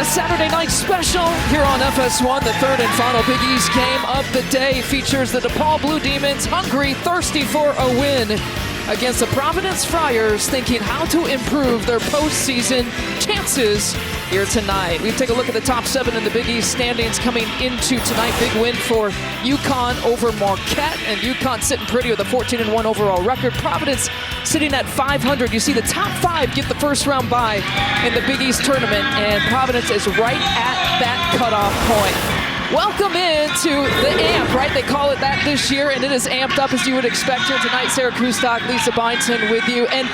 a Saturday night special here on FS1. The third and final Big East game of the day features the DePaul Blue Demons, hungry, thirsty for a win against the Providence Friars, thinking how to improve their postseason chances here tonight. We take a look at the top 7 in the Big East standings coming into tonight. Big win for UConn over Marquette, and UConn sitting pretty with a 14-1 overall record. Providence sitting at 500. You see the top 5 get the first round bye in the Big East tournament, and Providence is right at that cutoff point. Welcome into the AMP, right? They call it that this year, and it is amped up as you would expect here tonight. Sarah Kustok, Lisa Byington with you. And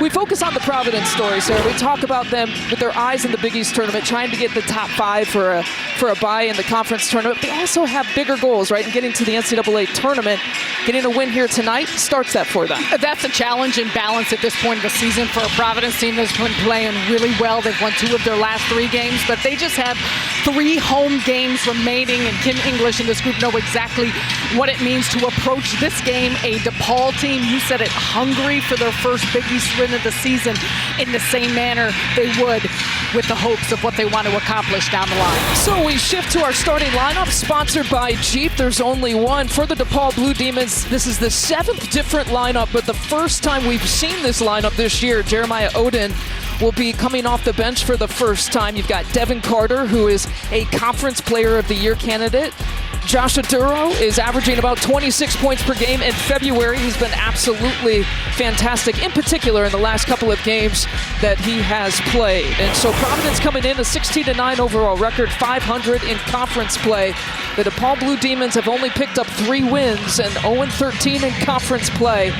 we focus on the Providence story, Sarah. We talk about them with their eyes in the Big East tournament, trying to get the top 5 for a bye in the conference tournament. They also have bigger goals, right? And getting to the NCAA tournament, getting a win here tonight starts that for them. That's a challenge and balance at this point of the season for a Providence team that's been playing really well. They've won 2 of their last 3 games, but they just have 3 home games remaining, and Kim English and this group know exactly what it means to approach this game. A DePaul team, you said it, hungry for their first Big East win of the season in the same manner they would with the hopes of what they want to accomplish down the line. So we shift to our starting lineup, sponsored by Jeep. There's only one for the DePaul Blue Demons. This is the 7th different lineup, but the first time we've seen this lineup this year. Jeremiah Oden will be coming off the bench for the first time. You've got Devin Carter, who is a Conference Player of the Year candidate. Josh Aduro is averaging about 26 points per game in February. He's been absolutely fantastic, in particular in the last couple of games that he has played. And so Providence coming in a 16-9 overall record, 500 in conference play. The DePaul Blue Demons have only picked up 3 wins and 0-13 in conference play.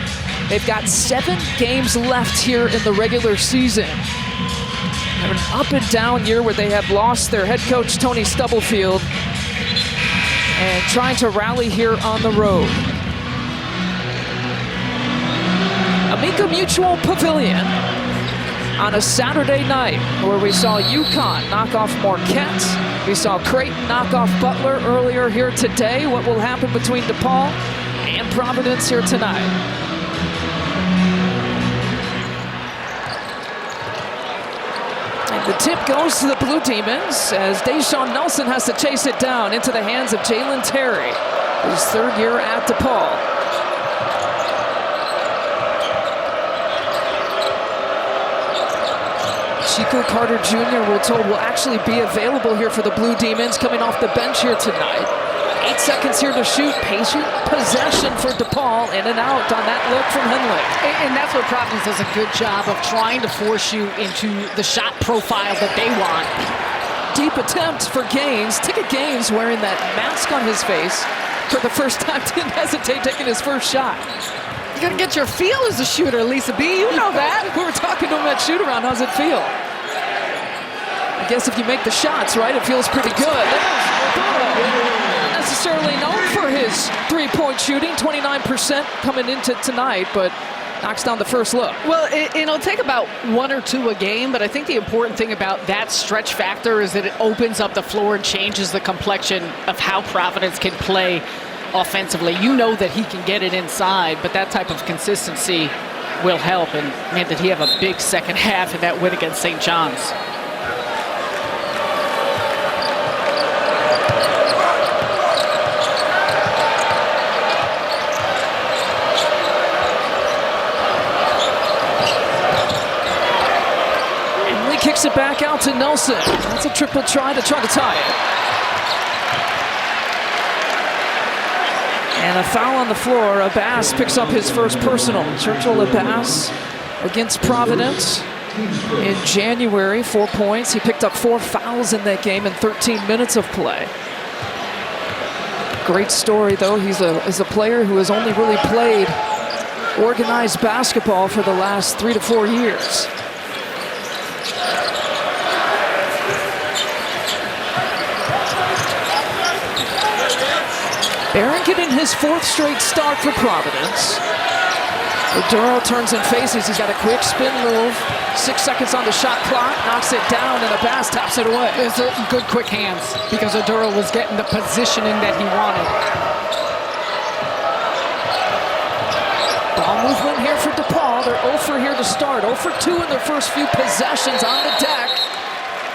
They've got 7 games left here in the regular season. Have an up and down year where they have lost their head coach, Tony Stubblefield, and trying to rally here on the road. Amica Mutual Pavilion on a Saturday night where we saw UConn knock off Marquette. We saw Creighton knock off Butler earlier here today. What will happen between DePaul and Providence here tonight? The tip goes to the Blue Demons as Deshaun Nelson has to chase it down into the hands of Jalen Terry, his 3rd year at DePaul. Chico Carter Jr., we're told, will actually be available here for the Blue Demons, coming off the bench here tonight. 8 seconds here to shoot. Patient possession for DePaul. In and out on that look from Henley. And that's where Providence does a good job of trying to force you into the shot profile that they want. Deep attempt for Gaines. Ticket Gaines wearing that mask on his face for the first time. Didn't hesitate taking his first shot. You gotta get your feel as a shooter, Lisa B. You know that. We were talking to him at shoot-around. How's it feel? I guess if you make the shots, right, it feels pretty good. Necessarily known for his 3-point shooting, 29% coming into tonight, but knocks down the first look. Well, it'll take about 1 or 2 a game, but I think the important thing about that stretch factor is that it opens up the floor and changes the complexion of how Providence can play offensively. You know that he can get it inside, but that type of consistency will help, and man, did he have a big second half in that win against St. John's. Kicks it back out to Nelson. That's a triple try to tie it. And a foul on the floor. Abbas picks up his first personal. Churchill Abbas against Providence in January, 4 points. He picked up 4 fouls in that game in 13 minutes of play. Great story, though. He's a player who has only really played organized basketball for the last 3 to 4 years. Barron getting his 4th straight start for Providence. Aduro turns and faces. He's got a quick spin move. 6 seconds on the shot clock. Knocks it down, and Abbas taps it away. It's a good quick hands because Aduro was getting the positioning that he wanted. Ball movement here for DePaul. They're 0 for here to start. 0 for 2 in their first few possessions on the deck.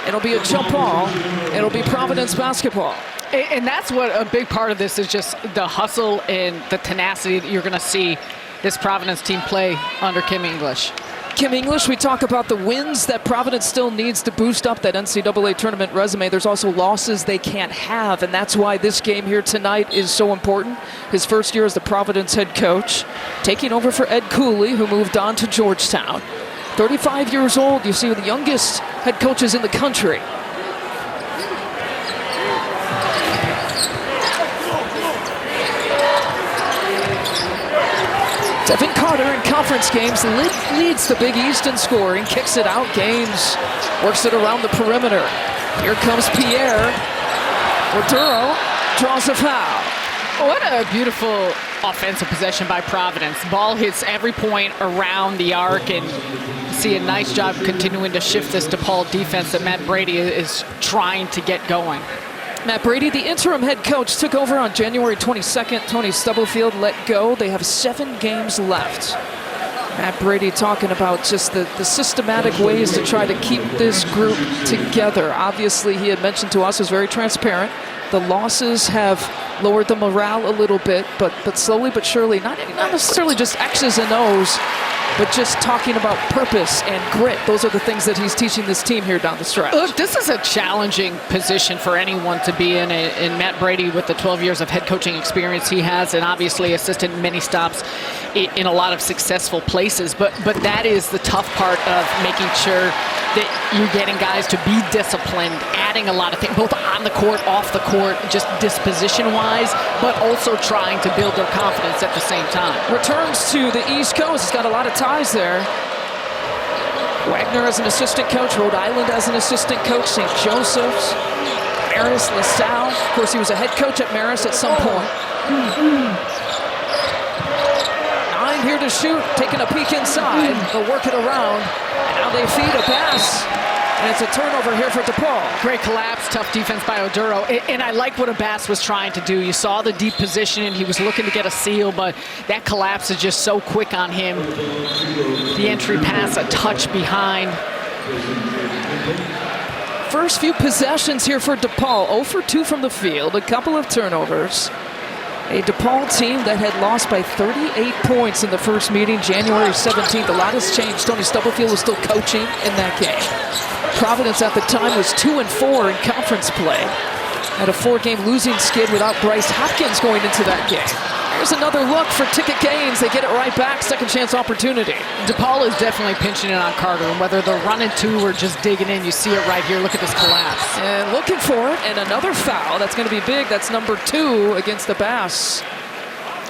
And It'll be a jump ball. It'll be Providence basketball. And that's what a big part of this is, just the hustle and the tenacity that you're going to see this Providence team play under Kim English. Kim English, we talk about the wins that Providence still needs to boost up that NCAA tournament resume. There's also losses they can't have, and that's why this game here tonight is so important. His first year as the Providence head coach, taking over for Ed Cooley, who moved on to Georgetown. 35 years old, you see, the youngest head coaches in the country. Devin Carter in conference games leads the Big East in scoring, kicks it out, Gaines works it around the perimeter. Here comes Pierre. Orduro draws a foul. What a beautiful offensive possession by Providence. Ball hits every point around the arc, and see a nice job continuing to shift this DePaul defense that Matt Brady is trying to get going. Matt Brady, the interim head coach, took over on January 22nd. Tony Stubblefield let go. They have 7 games left. Matt Brady talking about just the systematic ways to try to keep this group together. Obviously, he had mentioned to us, was very transparent. The losses have lowered the morale a little bit, but slowly but surely, not necessarily just X's and O's, but just talking about purpose and grit. Those are the things that he's teaching this team here down the stretch. Look, this is a challenging position for anyone to be in, and Matt Brady, with the 12 years of head coaching experience he has, and obviously assisted many stops in a lot of successful places, but that is the tough part of making sure that you're getting guys to be disciplined, adding a lot of things, both on the court, off the court, just disposition-wise, but also trying to build their confidence at the same time. Returns to the East Coast. He's got a lot of ties there. Wagner as an assistant coach, Rhode Island as an assistant coach, St. Joseph's, Marist, LaSalle. Of course, he was a head coach at Marist at some point. 9 here to shoot, taking a peek inside. They'll work it around. And now they feed a pass. And it's a turnover here for DePaul. Great collapse, tough defense by Orduro. And I like what Abbas was trying to do. You saw the deep position, and he was looking to get a seal, but that collapse is just so quick on him. The entry pass, a touch behind. First few possessions here for DePaul. 0 for 2 from the field, a couple of turnovers. A DePaul team that had lost by 38 points in the first meeting, January 17th. A lot has changed. Tony Stubblefield was still coaching in that game. Providence at the time was 2-4 in conference play. Had a 4-game losing skid without Bryce Hopkins going into that game. Here's another look for Ticket Gaines. They get it right back, second chance opportunity. DePaul is definitely pinching it on Carter, and whether they're running 2 or just digging in, you see it right here. Look at this collapse. And looking for it, and another foul. That's going to be big. That's number 2 against the Bass.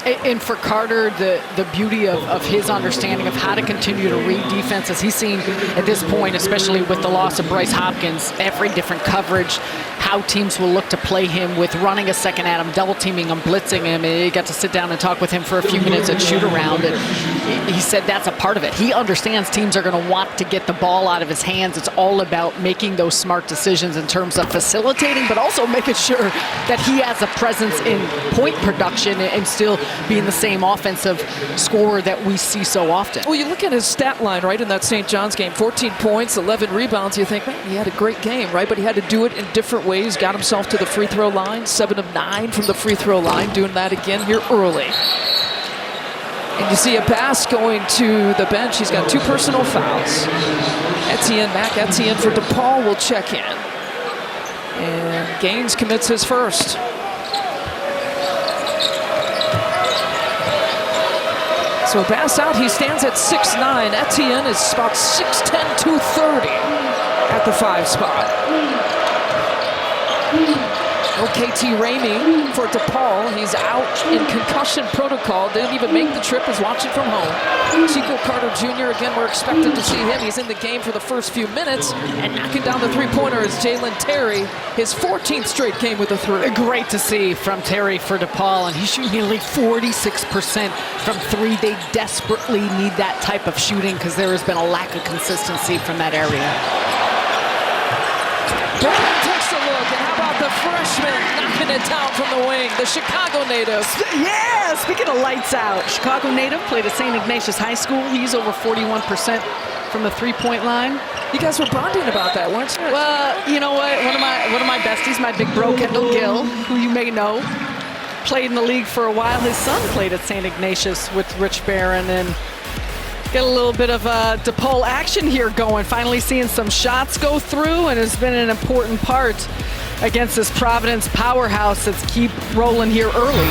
And for Carter, the beauty of his understanding of how to continue to read defenses, he's seen at this point, especially with the loss of Bryce Hopkins, every different coverage, how teams will look to play him with running a second at him, double teaming him, blitzing him. And he got to sit down and talk with him for a few minutes at shoot around, and he said that's a part of it. He understands teams are going to want to get the ball out of his hands. It's all about making those smart decisions in terms of facilitating, but also making sure that he has a presence in point production and still being the same offensive scorer that we see so often. Well, you look at his stat line, right, in that St. John's game, 14 points, 11 rebounds. You think, man, he had a great game, right? But he had to do it in different ways. Got himself to the free throw line, 7 of 9 from the free throw line, doing that again here early. And you see Abbas going to the bench. He's got 2 personal fouls. Mac Etienne for DePaul will check in. And Gaines commits his first. So Abbas out, he stands at 6'9". Etienne is about 6'10", 230 at the 5 spot. No KT Ramey for DePaul. He's out in concussion protocol. Didn't even make the trip, is watching from home. Chico Carter Jr., again, we're expected to see him. He's in the game for the first few minutes, and knocking down the three-pointer is Jalen Terry, his 14th straight game with a 3. Great to see from Terry for DePaul, and he's shooting nearly 46% from 3. They desperately need that type of shooting because there has been a lack of consistency from that area. Brown takes a look, and how about the freshman knocking it down from the wing, the Chicago native. Yeah, speaking of lights out, Chicago native, played at St. Ignatius High School. He's over 41% from the 3-point line. You guys were bonding about that, weren't you? Well, you know what? One of my besties, my big bro Kendall Gill, who you may know, played in the league for a while. His son played at St. Ignatius with Rich Barron, and get a little bit of DePaul action here going. Finally seeing some shots go through, and has been an important part against this Providence powerhouse that's keep rolling here early.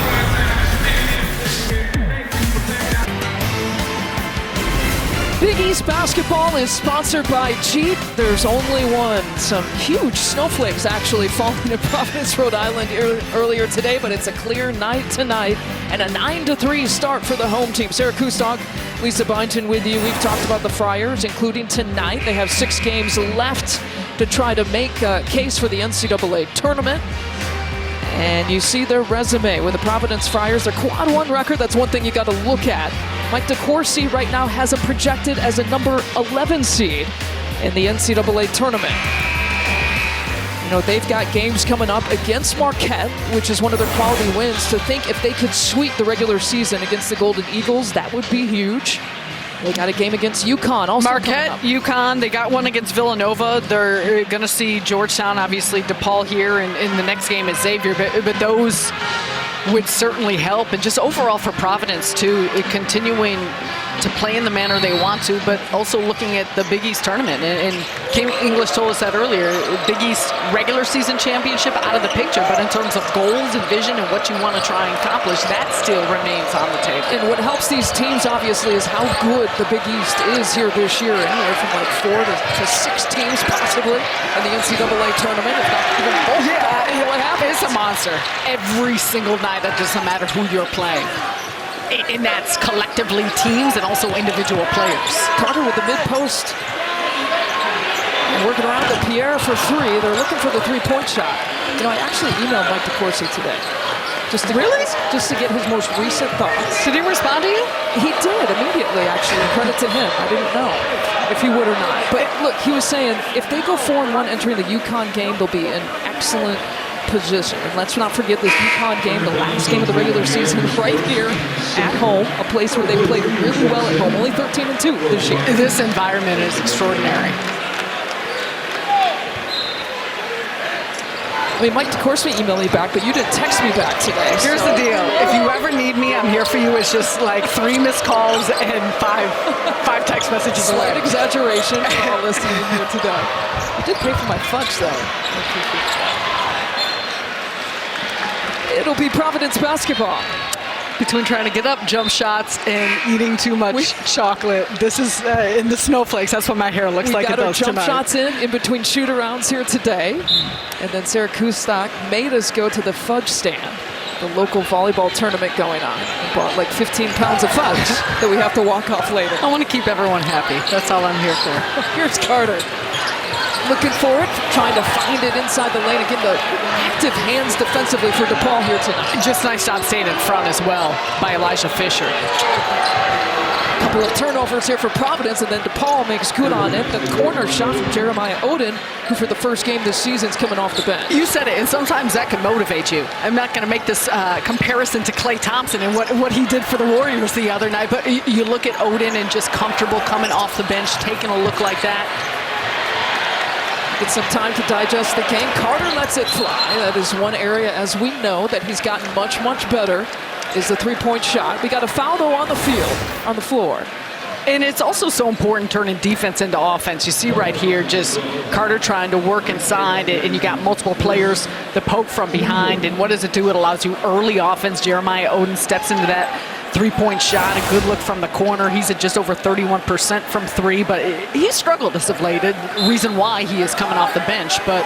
Big East basketball is sponsored by Jeep. There's only one. Some huge snowflakes actually falling in Providence, Rhode Island earlier today, but it's a clear night tonight and a 9-3 start for the home team. Sarah Kustok, Lisa Byington with you. We've talked about the Friars, including tonight. They have 6 games left to try to make a case for the NCAA tournament. And you see their resume with the Providence Friars, their quad 1 record. That's one thing you got to look at. Mike DeCourcy right now has them projected as a number 11 seed in the NCAA tournament. You know, they've got games coming up against Marquette, which is one of their quality wins. To think if they could sweep the regular season against the Golden Eagles, that would be huge. They got a game against UConn also. Marquette, UConn, they got one against Villanova. They're going to see Georgetown, obviously DePaul here, and in the next game is Xavier. But those would certainly help. And just overall for Providence, too, continuing to play in the manner they want to, but also looking at the Big East tournament. And Kim English told us that earlier. Big East regular season championship out of the picture, but in terms of goals and vision and what you want to try and accomplish, that still remains on the table. And what helps these teams, obviously, is how good the Big East is here this year. Anywhere from like 4 to 6 teams, possibly, in the NCAA tournament, if not even more. Yeah, what happens? It's a monster. Every single night, it doesn't matter who you're playing. And that's collectively teams and also individual players. Carter with the mid-post. And working around the Pierre for 3. They're looking for the 3-point shot. You know, I actually emailed Mike DeCourcy today. Just to get his most recent thoughts. Did he respond to you? He did immediately, actually. Credit to him. I didn't know if he would or not. But look, he was saying if they go 4-1 entering the UConn game, they'll be in excellent position. And let's not forget this UConn game, the last game of the regular season, right here at home, a place where they played really well at home. Only 13-2 this year. This environment is extraordinary. I mean, Mike DeCourcy emailed me back, but you didn't text me back today. Here's the deal. If you ever need me, I'm here for you. It's just like 3 missed calls and five text messages away. Slight exaggeration for all listening here today. You did pay for my fudge, though. It'll be Providence basketball. Between trying to get up jump shots and eating too much chocolate. This is in the snowflakes. That's what my hair looks like it does tonight. We got our jump shots in between shoot-arounds here today. And then Sarah Kustok made us go to the fudge stand, the local volleyball tournament going on. We bought like 15 pounds of fudge that we have to walk off later. I want to keep everyone happy. That's all I'm here for. Here's Carter. Looking for it, trying to find it inside the lane. Again, the active hands defensively for DePaul here tonight. Just nice job staying in front as well by Elijah Fisher. A couple of turnovers here for Providence, and then DePaul makes good on it. The corner shot from Jeremiah Oden, who for the first game this season is coming off the bench. You said it, and sometimes that can motivate you. I'm not going to make this comparison to Klay Thompson and what he did for the Warriors the other night, but you look at Oden and just comfortable coming off the bench, taking a look like that. Get some time to digest the game. Carter lets it fly. That is one area, as we know, that he's gotten much, much better, is the 3-point shot. We got a foul, though, on the field, on the floor. And it's also so important turning defense into offense. You see right here just Carter trying to work inside, and you got multiple players that poke from behind. And what does it do? It allows you early offense. Jeremiah Oden steps into that 3-point shot, a good look from the corner. He's at just over 31% from 3, but he struggled as of late. The reason why he is coming off the bench, but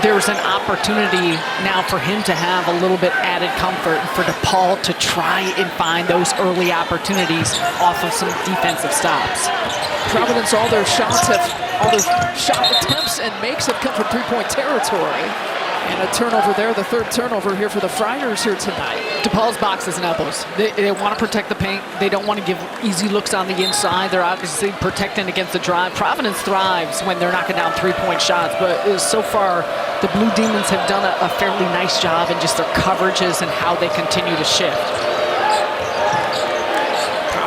there's an opportunity now for him to have a little bit added comfort, for DePaul to try and find those early opportunities off of some defensive stops. Providence, all their shot attempts and makes have come from 3-point territory. And a turnover there, the third turnover here for the Friars here tonight. DePaul's boxes and elbows. They want to protect the paint. They don't want to give easy looks on the inside. They're obviously protecting against the drive. Providence thrives when they're knocking down 3-point shots, but so far the Blue Demons have done a fairly nice job in just their coverages and how they continue to shift.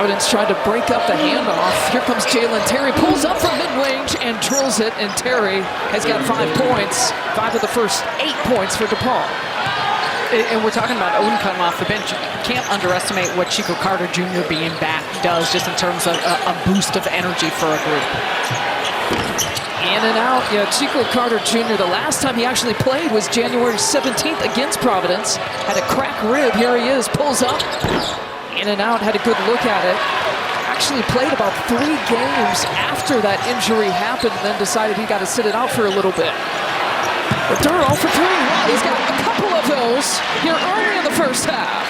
Providence tried to break up the handoff. Here comes Jalen Terry, pulls up from mid-range and drills it, and Terry has got 5 points, 5 of the first 8 points for DePaul. And we're talking about Odin coming off the bench. You can't underestimate what Chico Carter Jr. being back does just in terms of a boost of energy for a group. In and out, yeah, Chico Carter Jr., the last time he actually played was January 17th against Providence. Had a cracked rib, here he is, pulls up. In and out, had a good look at it. Actually played about 3 games after that injury happened, and then decided he got to sit it out for a little bit. But Duro for 3. He's got a couple of those here early in the first half.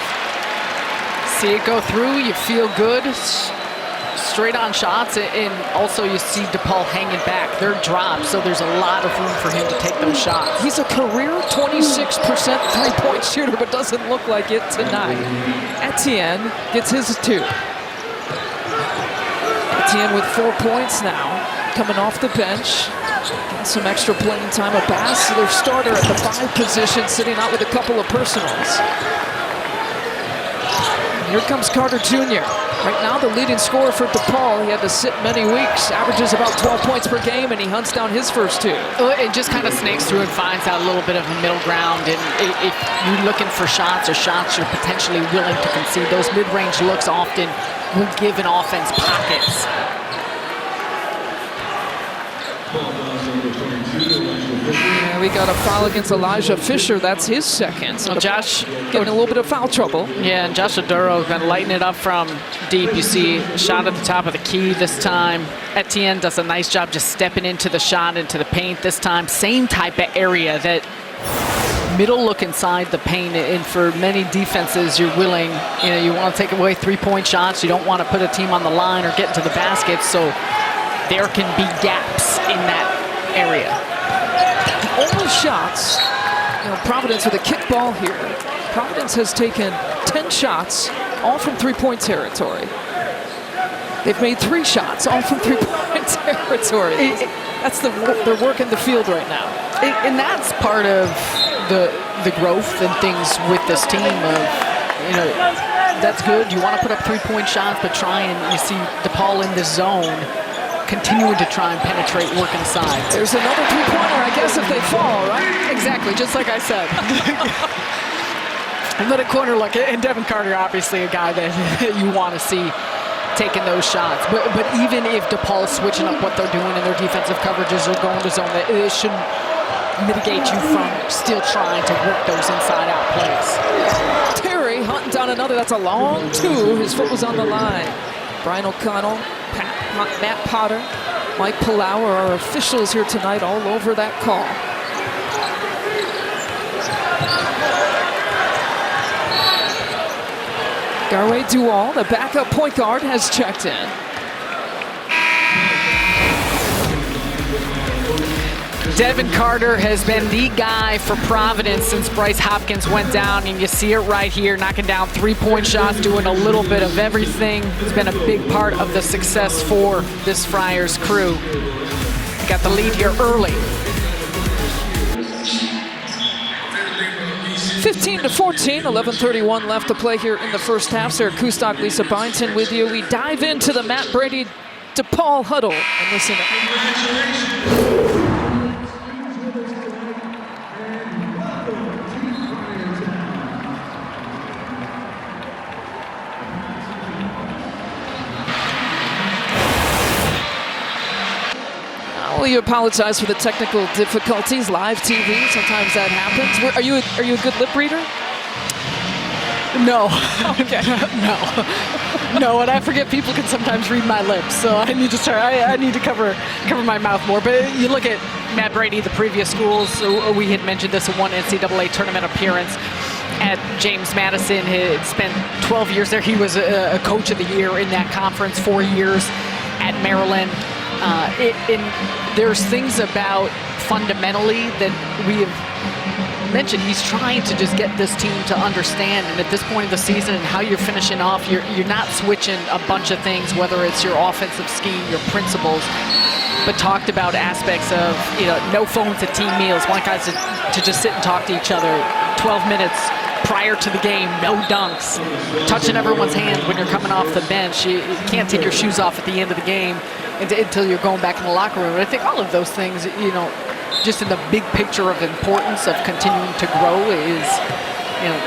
See it go through, you feel good. Straight on shots, and also you see DePaul hanging back. They're dropped, so there's a lot of room for him to take those shots. He's a career 26% three-point shooter, but doesn't look like it tonight. Etienne gets his 2. Etienne with 4 points now, coming off the bench. Got some extra playing time. Abbas, their starter at the 5 position, sitting out with a couple of personals. Here comes Carter Jr. Right now, the leading scorer for DePaul. He had to sit many weeks, averages about 12 points per game, and he hunts down his first 2. It just kind of snakes through and finds out a little bit of a middle ground. And if you're looking for shots or shots you're potentially willing to concede, those mid-range looks often will give an offense pockets. Yeah, we got a foul against Elijah Fisher. That's his second. So Josh getting a little bit of foul trouble. Yeah, and Josh Oduro has been lighting it up from deep. You see a shot at the top of the key this time. Etienne does a nice job just stepping into the shot, into the paint this time. Same type of area, that middle look inside the paint. And for many defenses, you're willing, you want to take away 3-point shots. You don't want to put a team on the line or get into the basket. So there can be gaps in that area. Only shots, Providence with a kickball here. Providence has taken 10 shots, all from 3-point territory. They've made 3 shots, all from 3-point territory. That's their work in the field right now. And that's part of the growth and things with this team of, that's good. You want to put up 3-point shots, but you see DePaul in this zone, continuing to try and penetrate, work inside. There's another 3-pointer, I guess, if they fall, right? Exactly, just like I said. Another corner look, and Devin Carter, obviously a guy that you want to see taking those shots. But even if DePaul's switching up what they're doing in their defensive coverages or going to zone, it shouldn't mitigate you from still trying to work those inside-out plays. Terry hunting down another. That's a long 2. His foot was on the line. Brian O'Connell, Matt Potter, Mike Palau are our officials here tonight, all over that call. Garway Dual, the backup point guard, has checked in. Devin Carter has been the guy for Providence since Bryce Hopkins went down, and you see it right here, knocking down 3-point shots, doing a little bit of everything. He's been a big part of the success for this Friars crew. Got the lead here early. 15-14, 11:31 left to play here in the first half. Sarah Kustok, Lisa Byington with you. We dive into the Matt Brady DePaul huddle and listen up. We apologize for the technical difficulties. Live TV, sometimes that happens. Are you a good lip reader? No. Okay. No, and I forget people can sometimes read my lips, so I need to I need to cover my mouth more. But you look at Matt Brady, the previous schools. So we had mentioned this in one NCAA tournament appearance at James Madison. He had spent 12 years there. He was a coach of the year in that conference, 4 years at Maryland. There's things about fundamentally that we have mentioned. He's trying to just get this team to understand, and at this point of the season and how you're finishing off, you're not switching a bunch of things, whether it's your offensive scheme, your principles, but talked about aspects of, no phones at team meals, want guys to just sit and talk to each other, 12 minutes prior to the game, no dunks, touching everyone's hand when you're coming off the bench. You can't take your shoes off at the end of the game until you're going back in the locker room. And I think all of those things, just in the big picture of importance of continuing to grow is,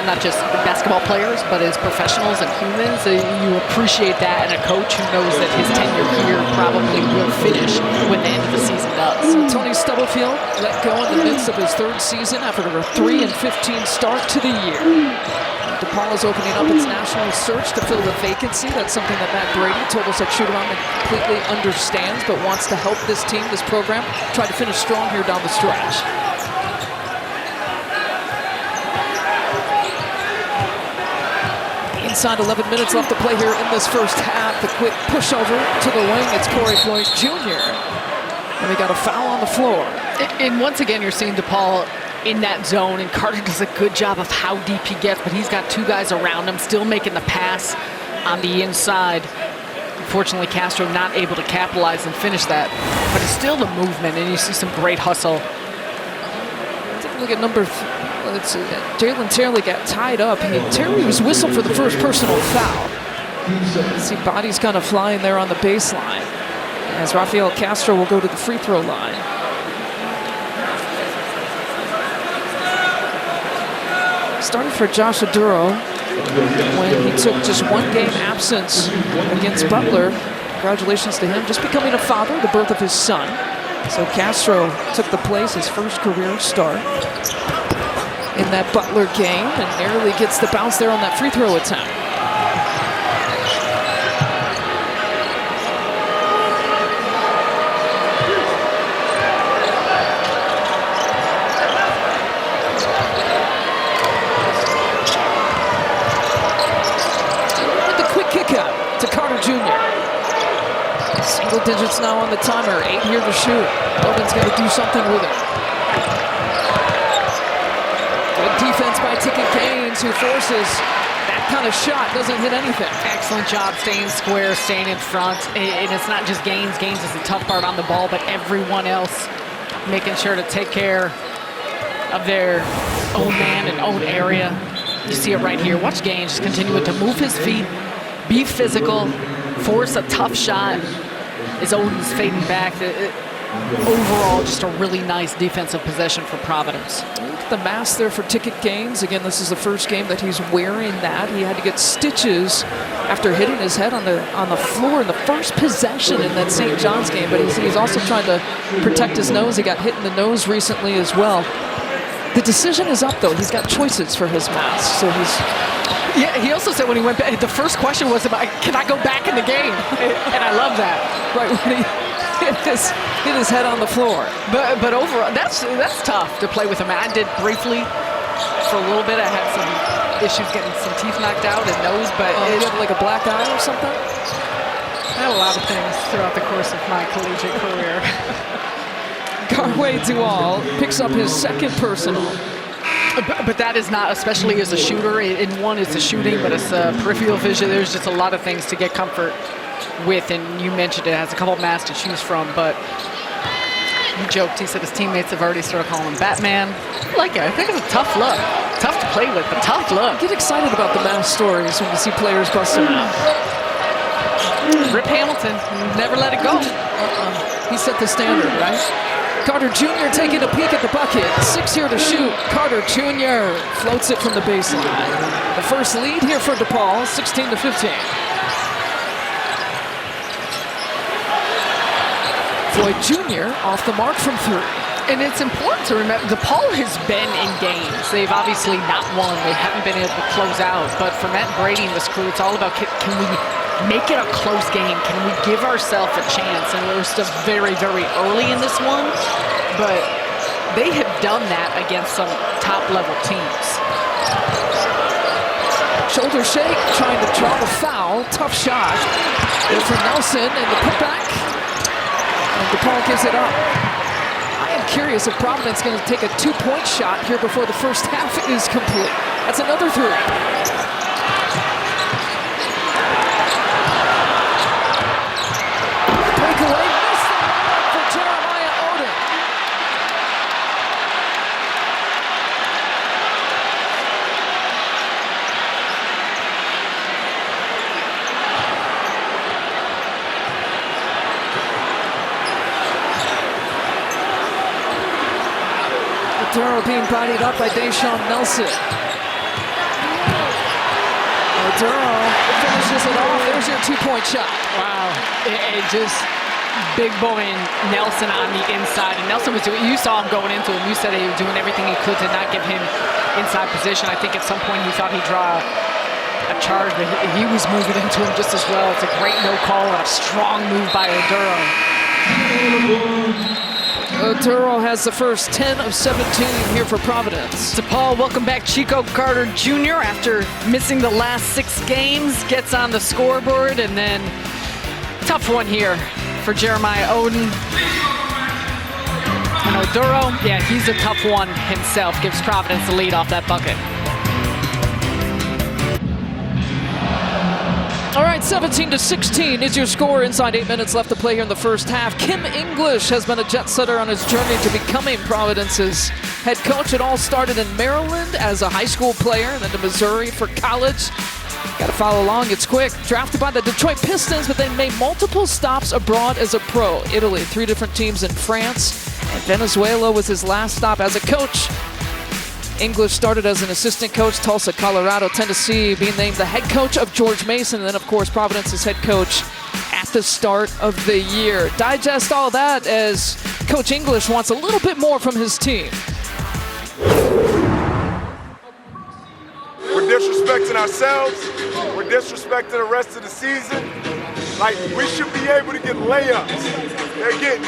not just basketball players, but as professionals and humans, you appreciate that in a coach who knows that his tenure here probably will finish when the end of the season does. Tony Stubblefield let go in the midst of his third season after a 3-15 start to the year. DePaul is opening up its national search to fill the vacancy. That's something that Matt Brady told us at Shoot-Around completely understands, but wants to help this team, this program, try to finish strong here down the stretch. Inside 11 minutes left to play here in this first half. The quick pushover to the wing. It's Corey Floyd Jr. And we got a foul on the floor. And once again, you're seeing DePaul in that zone, and Carter does a good job of how deep he gets, but he's got two guys around him, still making the pass on the inside. Unfortunately, Castro not able to capitalize and finish that, but it's still the movement, and you see some great hustle. Take a look at number Jalen Terry got tied up. Terry was whistled for the first personal foul. You see bodies kind of flying there on the baseline as Rafael Castro will go to the free throw line. Started for Josh Aduro when he took just one game absence against Butler. Congratulations to him, just becoming a father, the birth of his son. So Castro took the place, his first career start in that Butler game, and narrowly gets the bounce there on that free throw attempt. With the quick kick out to Carter Jr. Single digits now on the timer, 8 here to shoot. Logan's got to do something with it. Defense by Ticket Gaines, who forces that kind of shot, doesn't hit anything. Excellent job staying square, staying in front. And it's not just Gaines. Gaines is the tough part on the ball, but everyone else making sure to take care of their own man and own area. You see it right here. Watch Gaines just continuing to move his feet, be physical, force a tough shot as Odin's fading back. Overall, just a really nice defensive possession for Providence. Look at the mask there for Ticket Gaines. Again, this is the first game that he's wearing that. He had to get stitches after hitting his head on the floor in the first possession in that St. John's game, but he's also trying to protect his nose. He got hit in the nose recently as well. The decision is up, though. He's got choices for his mask, so he's... Yeah, he also said when he went back, the first question was about, can I go back in the game? And I love that. Right, when he hit his head on the floor. But overall, that's tough to play with him. I did briefly for a little bit. I had some issues getting some teeth knocked out and nose, but you have like a black eye or something? I had a lot of things throughout the course of my collegiate career. Garway Dual picks up his second personal. But that is not, especially as a shooter. In one, it's the shooting, but it's peripheral vision. There's just a lot of things to get comfort with, and you mentioned it has a couple of masks to choose from, but he joked. He said his teammates have already started calling him Batman. I like it. I think it's a tough look. Tough to play with, but tough look. Get excited about the mask stories when you see players bust them out. Rip Hamilton, never let it go. He set the standard, right? Carter Jr. taking a peek at the bucket. 6 here to shoot. Carter Jr. floats it from the baseline. The first lead here for DePaul, 16-15. Floyd Jr. off the mark from 3. And it's important to remember, DePaul has been in games. They've obviously not won. They haven't been able to close out. But for Matt Brady and this crew, it's all about can we make it a close game? Can we give ourselves a chance? And we're still very, very early in this one. But they have done that against some top-level teams. Shoulder shake, trying to draw the foul. Tough shot. There for Nelson and the putback. And DePaul gives it up. I am curious if Providence is going to take a 2-point shot here before the first half is complete. That's another 3. Breakaway, missed the layup for Jeremiah Odin. Oduro being bodied up by Deshaun Nelson. Oduro finishes it off. There's your two-point shot. Wow. It just big boy Nelson on the inside. And Nelson was doing, you saw him going into him. You said he was doing everything he could to not give him inside position. I think at some point he thought he'd draw a charge, but he was moving into him just as well. It's a great no call and a strong move by Oduro. Oduro has the first 10 of 17 here for Providence. DePaul, welcome back Chico Carter Jr. after missing the last 6 games, gets on the scoreboard, and then tough one here for Jeremiah Oden. And Oduro, yeah, he's a tough one himself, gives Providence the lead off that bucket. All right, 17-16 is your score. Inside 8 minutes left to play here in the first half. Kim English has been a jet setter on his journey to becoming Providence's head coach. It all started in Maryland as a high school player, and then to Missouri for college. Got to follow along, it's quick. Drafted by the Detroit Pistons, but then made multiple stops abroad as a pro. Italy, 3 different teams in France, and Venezuela was his last stop as a coach. English started as an assistant coach, Tulsa, Colorado, Tennessee, being named the head coach of George Mason, and then, of course, Providence's head coach at the start of the year. Digest all that as Coach English wants a little bit more from his team. We're disrespecting ourselves. We're disrespecting the rest of the season. Like, we should be able to get layups. They're getting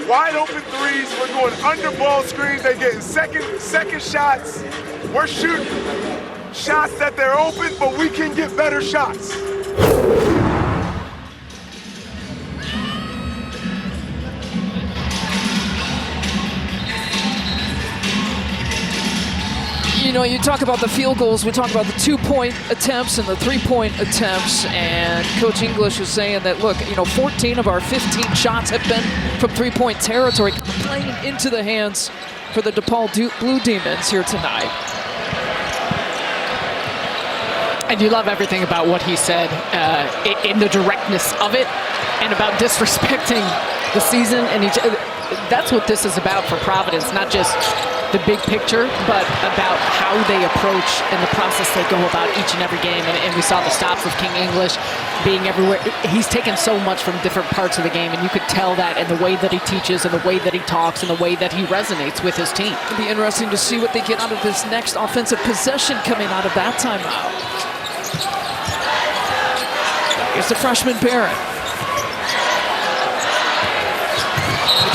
wide open threes. We're going under ball screens. They're getting second shots. We're shooting shots that they're open, but we can get better shots. You know, you talk about the field goals, we talk about the 2-point attempts and the 3-point attempts, and Coach English is saying that, look, you know, 14 of our 15 shots have been from 3-point territory, playing into the hands for the DePaul Blue Demons here tonight. And you love everything about what he said in the directness of it and about disrespecting the season. And that's what this is about for Providence, not just the big picture, but about how they approach and the process they go about each and every game. And we saw the stops with King English being everywhere. He's taken so much from different parts of the game, and you could tell that in the way that he teaches and the way that he talks and the way that he resonates with his team. It'll be interesting to see what they get out of this next offensive possession coming out of that timeout. Here's the freshman Barrett.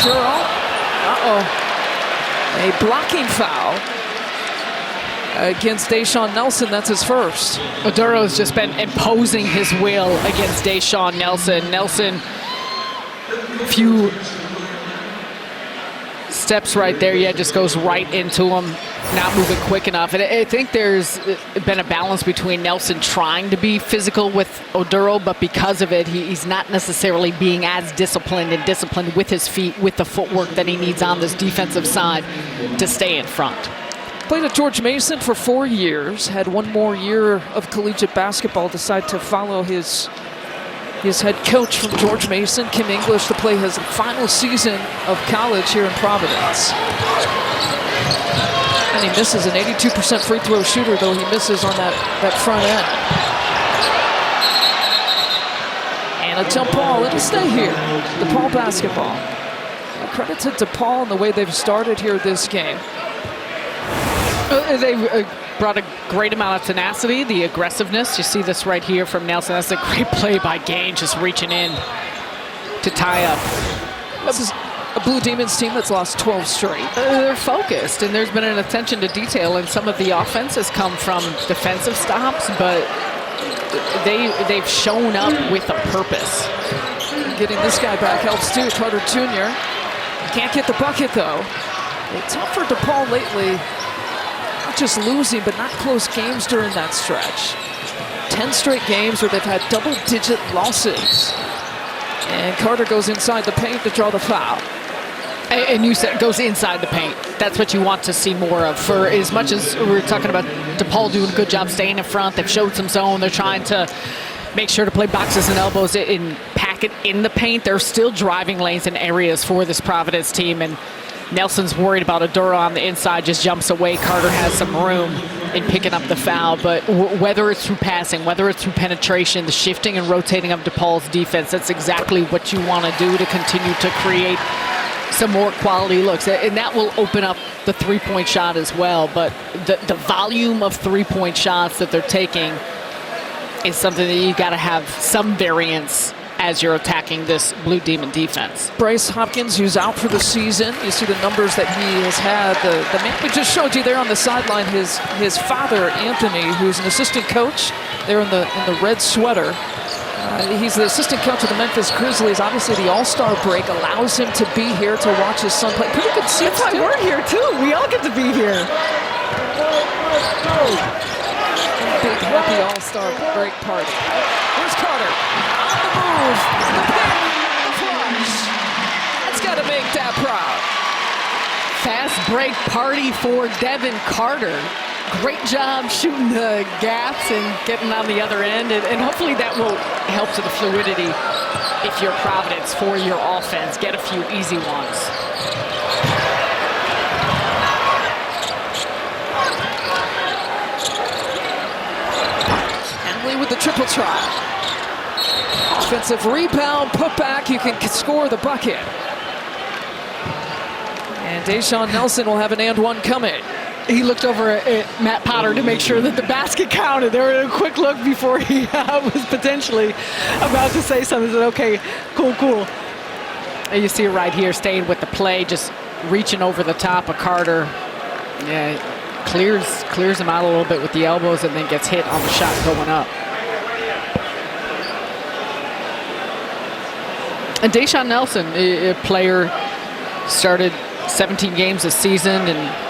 Uh-oh. A blocking foul against Deshaun Nelson. That's his first. Oduro has just been imposing his will against Deshaun Nelson. Nelson, few steps right there, yeah, just goes right into him, not moving quick enough. And I think there's been a balance between Nelson trying to be physical with Oduro, but because of it, he's not necessarily being as disciplined with his feet, with the footwork that he needs on this defensive side to stay in front. Played at George Mason for 4 years, had one more year of collegiate basketball, decided to follow his head coach from George Mason, Kim English, to play his final season of college here in Providence. And he misses an 82% free throw shooter, though he misses on that front end. And a jump ball, it'll stay here. DePaul basketball. Credit to DePaul in the way they've started here this game. They've brought a great amount of tenacity, the aggressiveness. You see this right here from Nelson. That's a great play by Gaines, just reaching in to tie up. This is a Blue Demons team that's lost 12 straight. They're focused, and there's been an attention to detail, and some of the offense has come from defensive stops, but they've shown up with a purpose. Getting this guy back helps too, Carter Jr. Can't get the bucket though. It's tough for DePaul lately. Not just losing, but not close games during that stretch. 10 straight games where they've had double-digit losses. And Carter goes inside the paint to draw the foul. And you said goes inside the paint. That's what you want to see more of. For as much as we're talking about DePaul doing a good job staying in front, they've showed some zone. They're trying to make sure to play boxes and elbows and pack it in the paint. They're still driving lanes and areas for this Providence team. And Nelson's worried about Oduro on the inside, just jumps away. Carter has some room in picking up the foul, but whether it's through passing, whether it's through penetration, the shifting and rotating of DePaul's defense, that's exactly what you want to do to continue to create some more quality looks, and that will open up the three-point shot as well. But the volume of three-point shots that they're taking is something that you got to have some variance as you're attacking this Blue Demon defense. Bryce Hopkins, who's out for the season. You see the numbers that he has had. The man we just showed you there on the sideline, his father, Anthony, who's an assistant coach there in the red sweater. He's the assistant coach of the Memphis Grizzlies. Obviously, the All-Star break allows him to be here to watch his son play. Pretty good seats, too. We're here, too. We all get to be here. Big, happy All-Star break party. Here's Carter. On the move. The pick. The flush. That's got to make Dad proud. Fast break party for Devin Carter. Great job shooting the gaps and getting on the other end, and hopefully that will help to the fluidity if you're Providence for your offense. Get a few easy ones. Henley with the triple try. Offensive rebound, put back, you can score the bucket. And Deshaun Nelson will have an and one coming. He looked over at Matt Potter to make sure that the basket counted. There was a quick look before he was potentially about to say something. He said, okay, cool. And you see it right here, staying with the play, just reaching over the top of Carter. Yeah, clears him out a little bit with the elbows and then gets hit on the shot going up. And Deshaun Nelson, a player, started 17 games this season and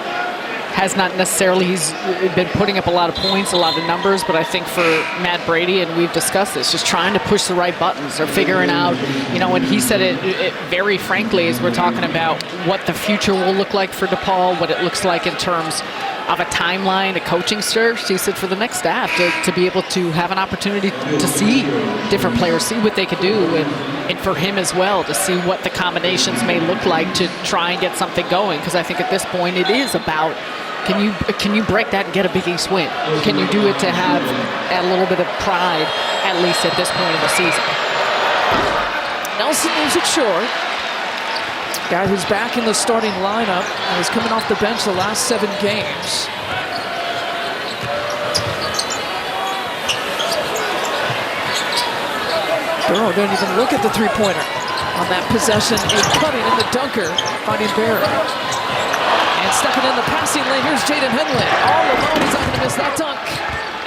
has not necessarily, he's been putting up a lot of points, a lot of numbers, but I think for Matt Brady, and we've discussed this, just trying to push the right buttons or figuring out, and he said it very frankly as we're talking about what the future will look like for DePaul, what it looks like in terms of a timeline, a coaching search. He said for the next staff to be able to have an opportunity to see different players, see what they could do, and for him as well to see what the combinations may look like to try and get something going, because I think at this point it is about can you break that and get a Big East win? Can you do it to have a little bit of pride, at least at this point in the season? Nelson leaves it short. Guy who's back in the starting lineup and is coming off the bench the last 7 games. Duro didn't even look at the three-pointer on that possession. A cutting in the dunker, finding Barrett. And stepping in the passing lane, here's Jaden Henley. All alone, he's not going to miss that dunk.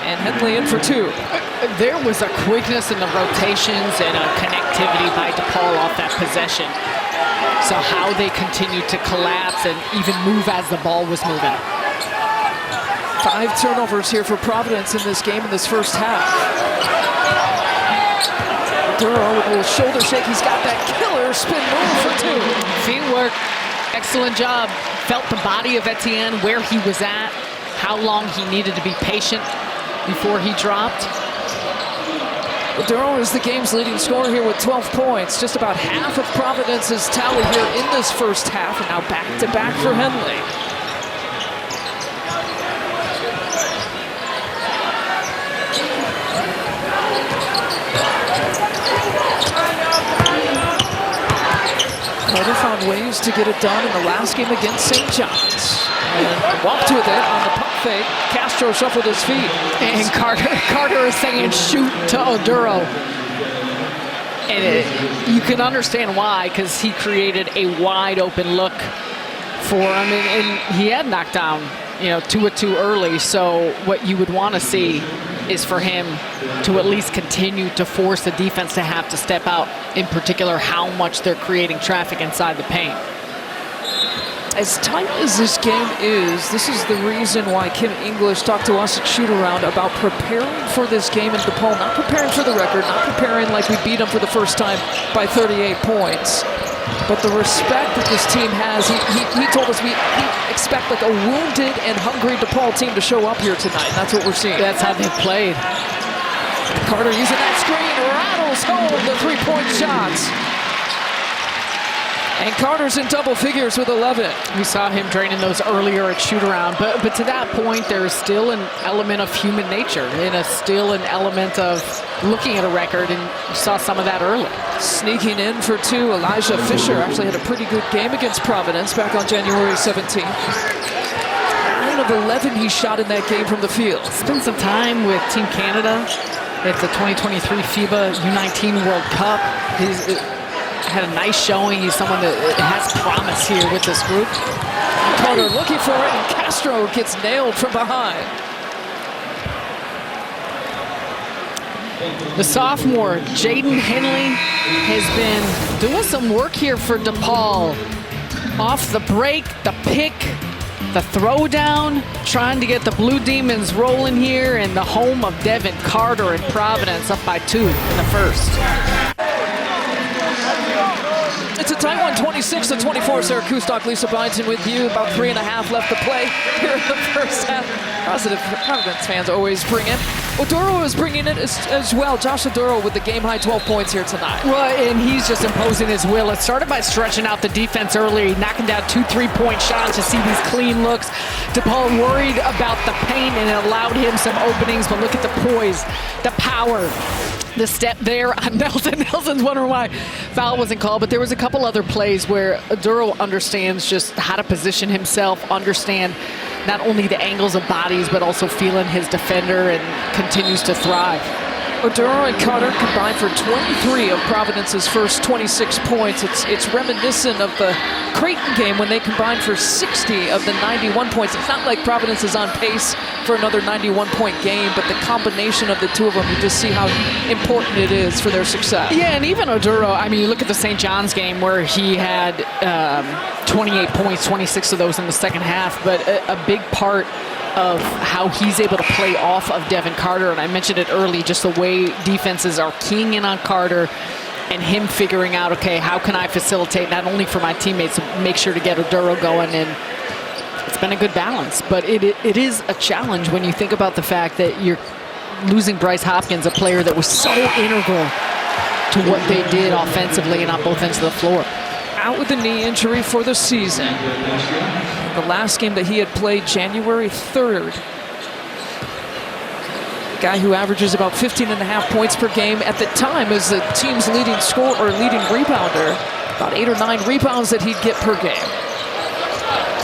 And Henley in for 2. There was a quickness in the rotations and a connectivity by DePaul off that possession. So how they continued to collapse and even move as the ball was moving. 5 turnovers here for Providence in this game in this first half. Duro with a little shoulder shake. He's got that killer spin move for 2. Feet work. Excellent job. Felt the body of Etienne, where he was at, how long he needed to be patient before he dropped. Duro is the game's leading scorer here with 12 points. Just about half of Providence's tally here in this first half, and now back-to-back for Henley. Carter found ways to get it done in the last game against St. John's. And walked with it on the pump fake. Castro shuffled his feet. And Carter is saying shoot to Oduro. And you can understand why, because he created a wide open look for him. And he had knocked down, 2 or 2 early. So what you would want to see is for him to at least continue to force the defense to have to step out, in particular how much they're creating traffic inside the paint. As tight as this game is, this is the reason why Kim English talked to us at Shoot-Around about preparing for this game in DePaul, not preparing for the record, not preparing like we beat them for the first time by 38 points. But the respect that this team has, he told us we expect like a wounded and hungry DePaul team to show up here tonight, and that's what we're seeing. That's how they've played. Carter using that screen, rattles home the 3-point shots. And Carter's in double figures with 11. We saw him draining those earlier at shoot-around, but to that point, there's still an element of human nature and still an element of looking at a record, and you saw some of that early. Sneaking in for 2, Elijah Fisher actually had a pretty good game against Providence back on January 17th. 9 of 11 he shot in that game from the field. Spent some time with Team Canada at the 2023 FIBA U19 World Cup. He's had a nice showing. He's someone that has promise here with this group. Carter looking for it, and Castro gets nailed from behind. The sophomore, Jaden Henley, has been doing some work here for DePaul. Off the break, the pick, the throwdown, trying to get the Blue Demons rolling here in the home of Devin Carter in Providence, up by 2 in the first. It's a tight one, 26-24. Sarah Kustok, Lisa Byington with you. About 3.5 left to play here in the first half. Positive Providence fans always bring it. Oduro is bringing it as well. Josh Oduro with the game-high 12 points here tonight. Well, and he's just imposing his will. It started by stretching out the defense early, knocking down 2 3-point shots to see these clean looks. DePaul worried about the paint, and it allowed him some openings, but look at the poise, the power. The step there on Nelson. Nelson's wondering why foul wasn't called, but there was a couple other plays where Oduro understands just how to position himself, understand not only the angles of bodies, but also feeling his defender, and continues to thrive. Oduro and Carter combined for 23 of Providence's first 26 points. It's reminiscent of the Creighton game when they combined for 60 of the 91 points. It's not like Providence is on pace for another 91-point game, but the combination of the two of them, you just see how important it is for their success. Yeah, and even Oduro, I mean, you look at the St. John's game where he had 28 points, 26 of those in the second half, but a big part of how he's able to play off of Devin Carter, and I mentioned it early, just the way defenses are keying in on Carter and him figuring out, okay, how can I facilitate not only for my teammates, make sure to get Oduro going, and it's been a good balance. But it is a challenge when you think about the fact that you're losing Bryce Hopkins, a player that was so integral to what they did offensively and on both ends of the floor. Out with a knee injury for the season. The last game that he had played January 3rd. Guy who averages about 15.5 points per game at the time is the team's leading scorer or leading rebounder. About 8 or 9 rebounds that he'd get per game.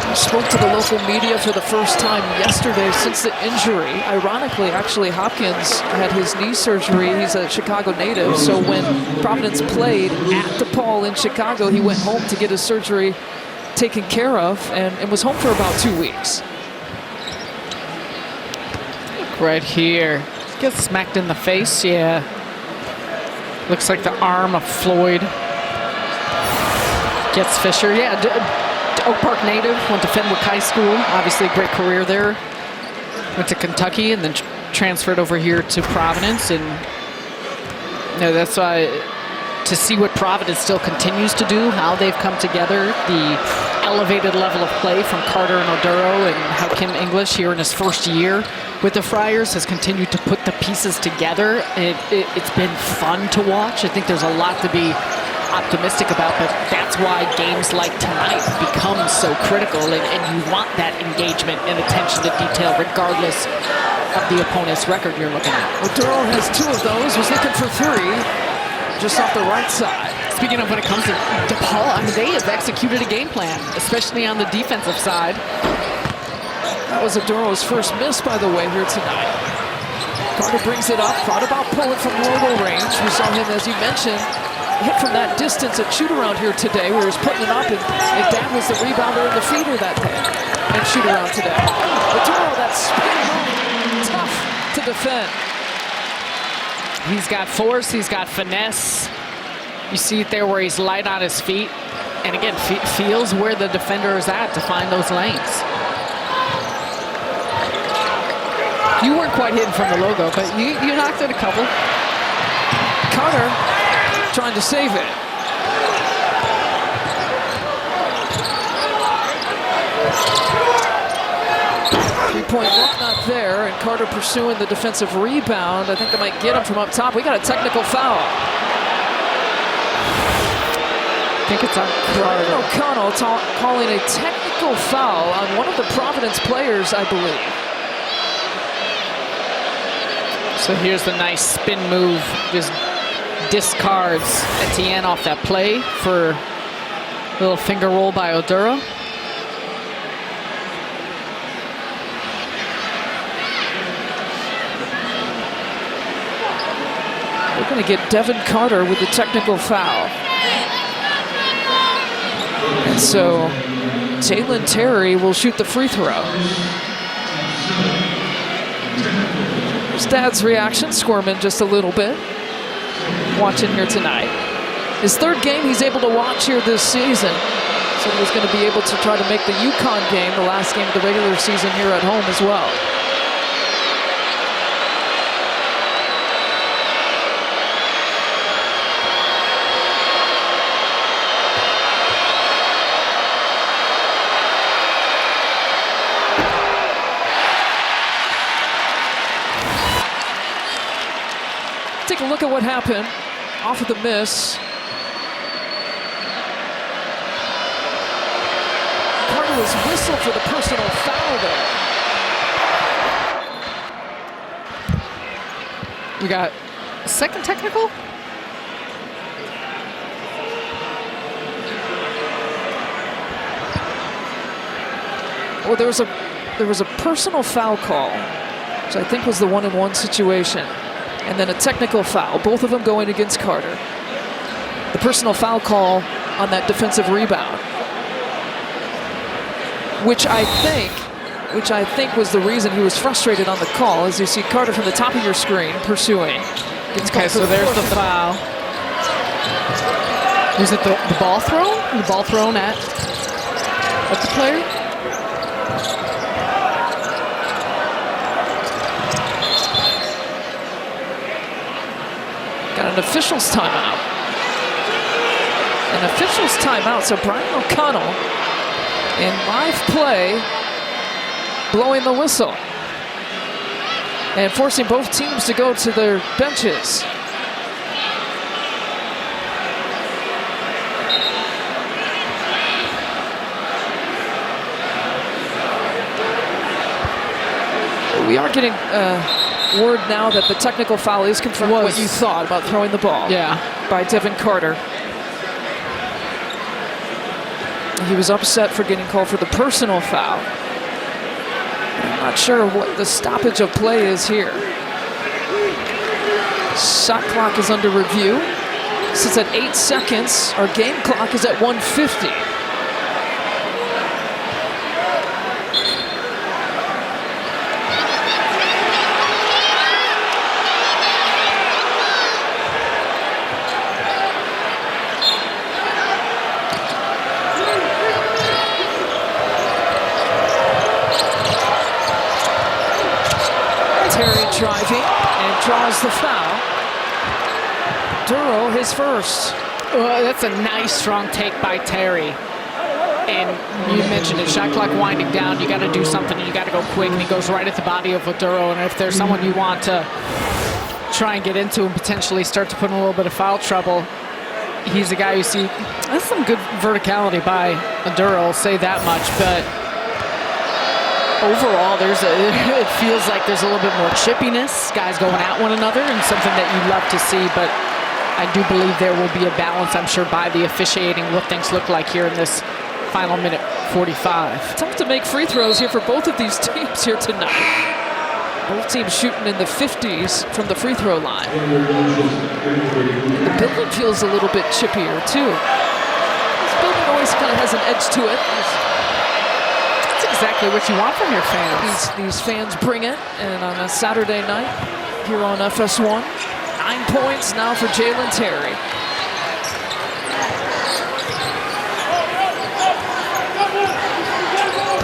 He spoke to the local media for the first time yesterday since the injury. Ironically, actually, Hopkins had his knee surgery. He's a Chicago native, so when Providence played at DePaul in Chicago, he went home to get his surgery taken care of and was home for about 2 weeks. Right here. Gets smacked in the face, yeah. Looks like the arm of Floyd. Gets Fisher, yeah. Oak Park native, went to Fenwick High School. Obviously a great career there. Went to Kentucky and then transferred over here to Providence. And you know, that's why to see what Providence still continues to do, how they've come together, the elevated level of play from Carter and Oduro, and how Kim English here in his first year with the Friars has continued to put the pieces together. It's been fun to watch. I think there's a lot to be optimistic about, but that's why games like tonight become so critical, and you want that engagement and attention to detail regardless of the opponent's record you're looking at. Oduro has 2 of those, was looking for 3, just off the right side. Speaking of when it comes to DePaul, I mean, they have executed a game plan, especially on the defensive side. That was Oduro's first miss, by the way, here tonight. Carter brings it up, thought about pulling from logo range. We saw him, as you mentioned, hit from that distance at shoot-around here today, where he was putting it up, and Dan was the rebounder and the feeder that day, and shoot-around today. Oduro, that spin move, tough to defend. He's got force, he's got finesse. You see it there where he's light on his feet, and again, feels where the defender is at to find those lanes. You weren't quite hitting from the logo, but you knocked it a couple. Carter trying to save it. Three-point look not there, and Carter pursuing the defensive rebound. I think they might get him from up top. We got a technical foul. I think it's on Brian Carter. O'Connell calling a technical foul on one of the Providence players, I believe. So here's the nice spin move. Just discards Etienne off that play for a little finger roll by Oduro. We're going to get Devin Carter with the technical foul. And so Jalen Terry will shoot the free throw. His dad's reaction, squirming just a little bit, watching here tonight. His third game he's able to watch here this season. So he was going to be able to try to make the UConn game, the last game of the regular season, here at home as well. Take a look at what happened off of the miss. Carter was whistled for the personal foul there. We got second technical? Well, there was a personal foul call, which I think was the one-on-one situation. And then a technical foul, both of them going against Carter. The personal foul call on that defensive rebound, which I think was the reason he was frustrated on the call, as you see Carter from the top of your screen pursuing. Okay, so there's the foul. Is it the ball thrown? The ball thrown at the player? Got an official's timeout. An official's timeout, so Brian O'Connell in live play blowing the whistle and forcing both teams to go to their benches. We are getting word now that the technical foul is confirmed. What you thought about throwing the ball. Yeah. By Devin Carter. He was upset for getting called for the personal foul. I'm not sure what the stoppage of play is here. Shot clock is under review. Sits at 8 seconds. Our game clock is at 1:50. Driving and draws the foul. Duro his first. Well, that's a nice strong take by Terry. And you mentioned it, shot clock winding down. You got to do something. You got to go quick. And he goes right at the body of Oduro. And if there's someone you want to try and get into and potentially start to put in a little bit of foul trouble, he's a guy you see. That's some good verticality by Oduro, I'll say that much. But overall, it feels like there's a little bit more chippiness, guys going at one another, and something that you love to see. But I do believe there will be a balance, I'm sure, by the officiating, what things look like here in this final minute 45. Tough to make free throws here for both of these teams here tonight. Both teams shooting in the 50s from the free throw line. The building feels a little bit chippier, too. This building always kind of has an edge to it. Exactly what you want from your fans. These fans bring it, and on a Saturday night here on FS1, 9 points now for Jalen Terry.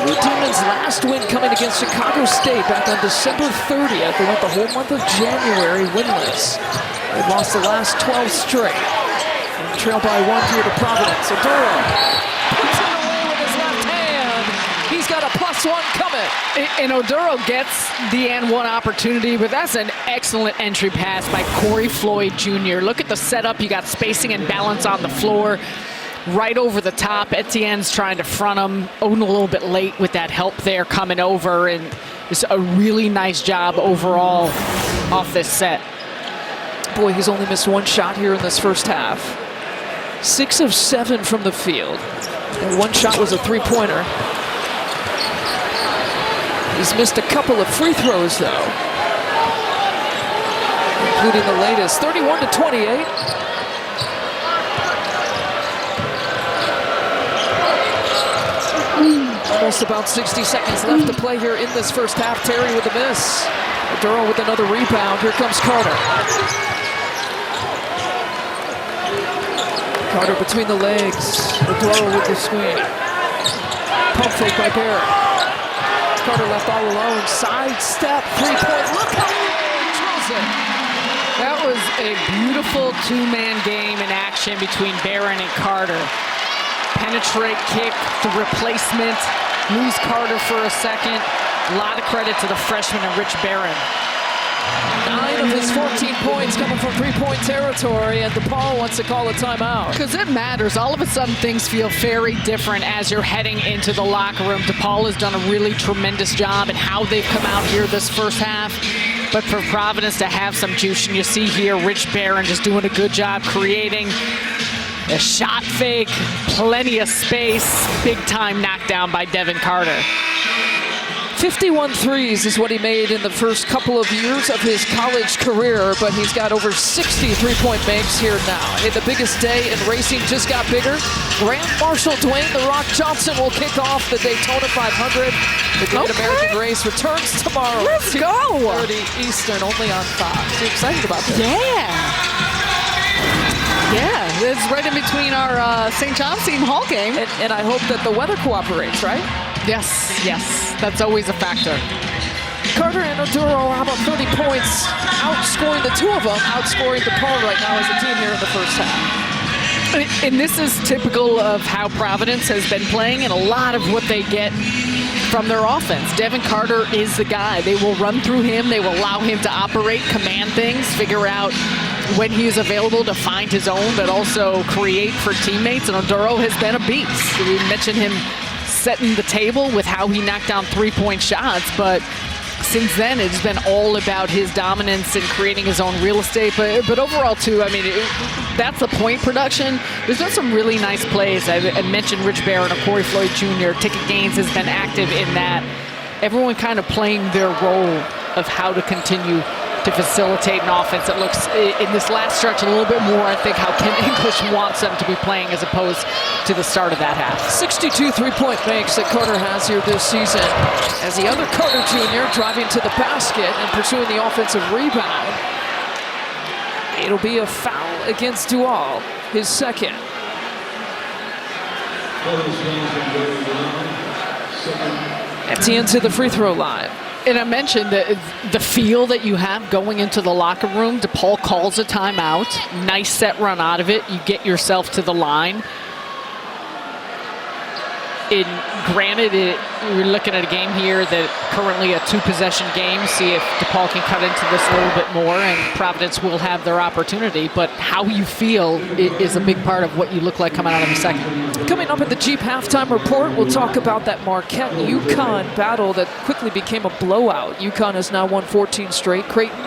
Blue Demons' last win coming against Chicago State back on December 30th. They went the whole month of January winless. They lost the last 12 straight and trailed by 1 here to Providence. Oduro puts it away with his left hand. He's got a +1 coming. And Oduro gets the and one opportunity, but that's an excellent entry pass by Corey Floyd Jr. Look at the setup. You got spacing and balance on the floor. right over the top. Etienne's trying to front him. Odin a little bit late with that help there coming over, and it's a really nice job overall off this set. Boy, he's only missed one shot here in this first half. 6 of 7 from the field. And one shot was a three-pointer. He's missed a couple of free throws, though, including the latest, 31-28. Almost about 60 seconds left to play here in this first half. Terry with a miss. Duro with another rebound. Here comes Carter. Carter between the legs. Duro with the screen. Pump fake by Barrett. Carter left all alone. Sidestep, three-point. Look how he drills it. That was a beautiful two-man game in action between Barron and Carter. Penetrate kick, the replacement, lose Carter for a second. A lot of credit to the freshman and Rich Barron. 9 of his 14 points coming from three-point territory, and DePaul wants to call a timeout. Because it matters. All of a sudden, things feel very different as you're heading into the locker room. DePaul has done a really tremendous job in how they've come out here this first half. But for Providence to have some juice, and you see here Rich Barron just doing a good job creating a shot fake, plenty of space, big-time knockdown by Devin Carter. 51 threes is what he made in the first couple of years of his college career, but he's got over 60 three-point makes here now. Hey, the biggest day in racing just got bigger. Grant Marshall, Dwayne "The Rock" Johnson will kick off the Daytona 500. The Great American Race returns tomorrow. Let's go! 2:30 Eastern, only on Fox. You excited about this? Yeah, it's right in between our St. John's Seton Hall game. And I hope that the weather cooperates, right? Yes, that's always a factor. Carter and Oduro, how about 30 points, outscoring the two of them, outscoring DePaul right now as a team here in the first half. And this is typical of how Providence has been playing and a lot of what they get from their offense. Devin Carter is the guy. They will run through him. They will allow him to operate, command things, figure out when he is available to find his own, but also create for teammates. And Oduro has been a beast. We mentioned him setting the table with how he knocked down three-point shots, but since then it's been all about his dominance and creating his own real estate. But overall too, I mean, that's the point production. There's been some really nice plays. I mentioned Rich Barron or Corey Floyd Jr. Ticket Gaines has been active in that. Everyone kind of playing their role of how to continue to facilitate an offense that looks, in this last stretch, a little bit more, I think, how Ken English wants them to be playing as opposed to the start of that half. 62 three-point makes that Carter has here this season, as the other Carter Jr. driving to the basket and pursuing the offensive rebound. It'll be a foul against DePaul, his second. Etienne to the free throw line. And I mentioned the feel that you have going into the locker room. DePaul calls a timeout. Nice set run out of it. You get yourself to the line. And granted, you're looking at a game here that currently a two-possession game. See if DePaul can cut into this a little bit more, and Providence will have their opportunity. But how you feel is a big part of what you look like coming out of the second. Coming up at the Jeep halftime report, we'll talk about that Marquette-UConn battle that quickly became a blowout. UConn has now won 14 straight. Creighton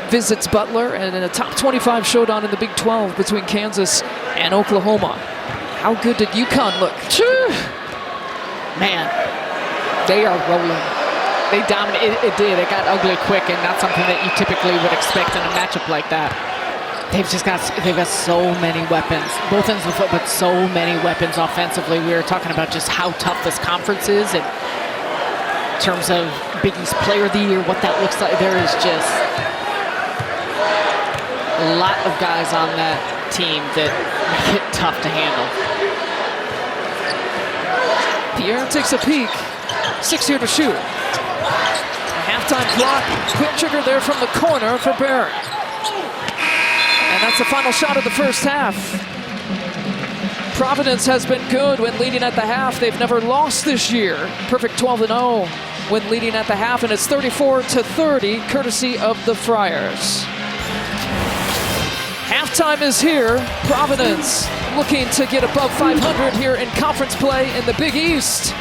visits Butler, and in a top 25 showdown in the Big 12 between Kansas and Oklahoma. How good did UConn look? Man, they are rolling. They dominated. It did. It got ugly quick, and not something that you typically would expect in a matchup like that. They've got so many weapons, both ends of the foot, but so many weapons offensively. We were talking about just how tough this conference is, and in terms of Big East Player of the Year, what that looks like. There is just a lot of guys on that team that make it tough to handle. Pierre takes a peek. 6 here to shoot. A halftime clock. Quick trigger there from the corner for Barrett. And that's the final shot of the first half. Providence has been good when leading at the half. They've never lost this year. Perfect 12-0 when leading at the half, and it's 34-30, courtesy of the Friars. Halftime is here. Providence looking to get above 500 here in conference play in the Big East.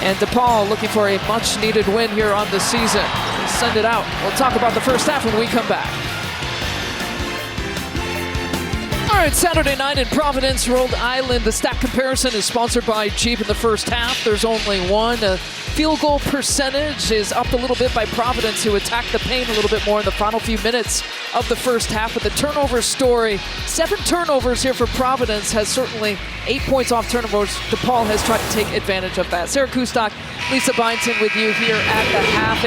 And DePaul looking for a much-needed win here on the season. Send it out. We'll talk about the first half when we come back. All right, Saturday night in Providence, Rhode Island. The stat comparison is sponsored by Jeep in the first half. There's only one. Field goal percentage is up a little bit by Providence, who attacked the paint a little bit more in the final few minutes of the first half. But the turnover story, 7 turnovers here for Providence, has certainly 8 points off turnovers. DePaul has tried to take advantage of that. Sarah Kustok, Lisa Byington with you here at the half.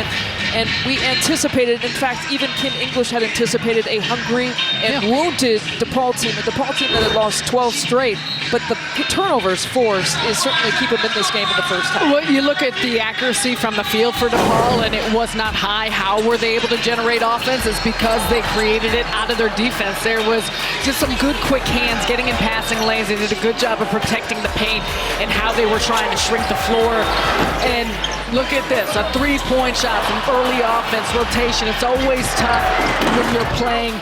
And we anticipated, in fact, even Kim English had anticipated a hungry and wounded DePaul team. A DePaul team that had lost 12 straight. But the turnovers forced is certainly keep them in this game in the first half. Well, you look at the accuracy from the field for DePaul, and it was not high. How were they able to generate offense? It's because they created it out of their defense. There was just some good quick hands getting in passing lanes. They did a good job of protecting the paint and how they were trying to shrink the floor. And look at this, a three-point shot from early offense rotation. It's always tough when you're playing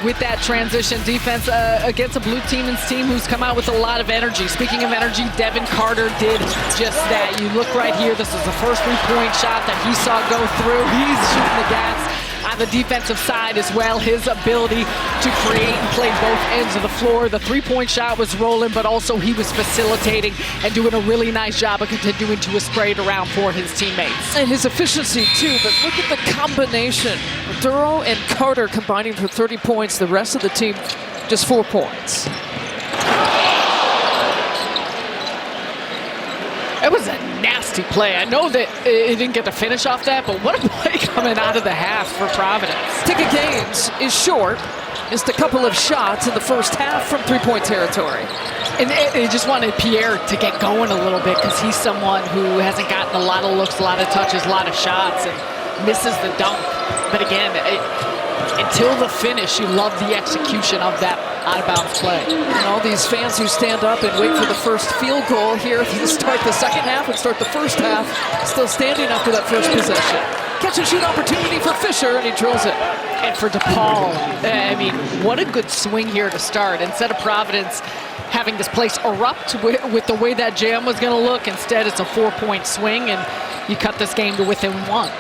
with that transition defense against a blue team's team who's come out with a lot of energy. Speaking of energy, Devin Carter did just that. You look right here, this is the first three-point shot that he saw go through. He's shooting the gas on the defensive side as well. His ability to create and play both ends of the floor. The three-point shot was rolling, but also he was facilitating and doing a really nice job of continuing to spray it around for his teammates. And his efficiency too, but look at the combination. Duro and Carter combining for 30 points. The rest of the team just 4 points. It was a nasty play. I know that it didn't get to finish off that, but what a play coming out of the half for Providence. Ticket Gaines is short. Missed a couple of shots in the first half from three-point territory. And they just wanted Pierre to get going a little bit because he's someone who hasn't gotten a lot of looks, a lot of touches, a lot of shots, and misses the dunk. But again, until the finish, you love the execution of that out-of-bounds play. And all these fans who stand up and wait for the first field goal here to start the second half and start the first half, still standing after that first possession. Catch and shoot opportunity for Fisher, and he drills it. And for DePaul, I mean, what a good swing here to start. Instead of Providence having this place erupt with the way that jam was going to look, instead it's a 4-point swing, and you cut this game to within 1.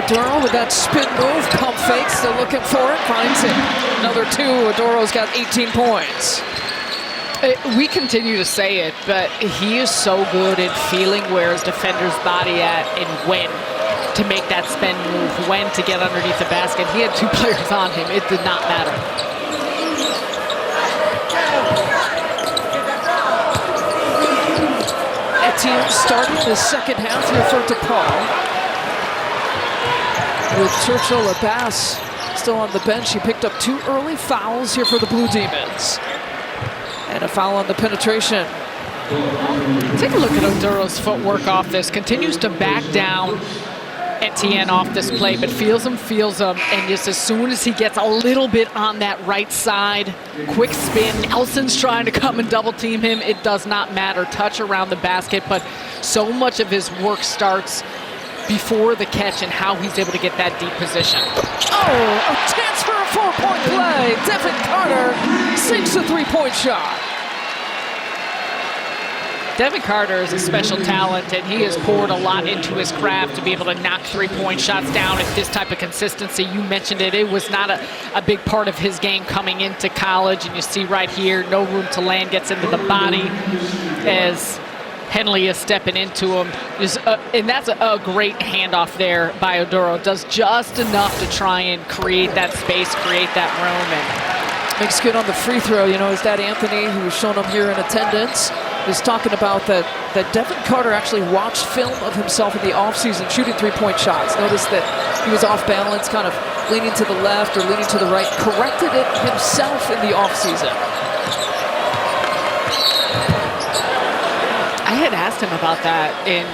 Adoro with that spin move, pump fake, still looking for it, finds it. Another 2, Adoro's got 18 points. We continue to say it, but he is so good at feeling where his defender's body at and when to make that spin move, when to get underneath the basket. He had 2 players on him. It did not matter. Etienne starting the second half here for DePaul. With Churchill Abbas still on the bench, he picked up 2 early fouls here for the Blue Demons. And a foul on the penetration. Take a look at Oduro's footwork off this. Continues to back down Etienne off this play, but feels him, and just as soon as he gets a little bit on that right side, quick spin, Nelson's trying to come and double team him. It does not matter. Touch around the basket, but so much of his work starts before the catch and how he's able to get that deep position. Oh, a chance for a 4-point play. Devin Carter sinks a 3-point shot. Devin Carter is a special talent, and he has poured a lot into his craft to be able to knock 3-point shots down at this type of consistency. You mentioned it. It was not a big part of his game coming into college, and you see right here, no room to land, gets into the body as Henley is stepping into him. And that's a great handoff there by Oduro. Does just enough to try and create that space, create that room. And makes good on the free throw. You know, his dad Anthony, who was showing him here in attendance, is talking about that Devin Carter actually watched film of himself in the offseason shooting 3-point shots. Noticed that he was off balance, kind of leaning to the left or leaning to the right. Corrected it himself in the offseason. I had asked him about that, and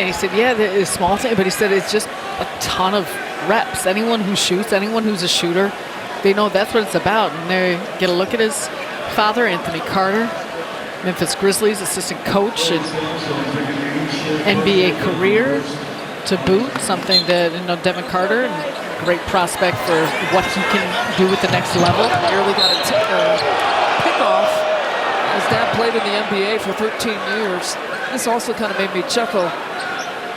he said, yeah, it's a small thing, but he said it's just a ton of reps. Anyone who shoots, anyone who's a shooter, they know that's what it's about. And they get a look at his father, Anthony Carter, Memphis Grizzlies assistant coach and NBA career, to boot, something that, Devin Carter, great prospect for what he can do at the next level. Nearly got a pickoff. His dad played in the NBA for 13 years. This also kind of made me chuckle.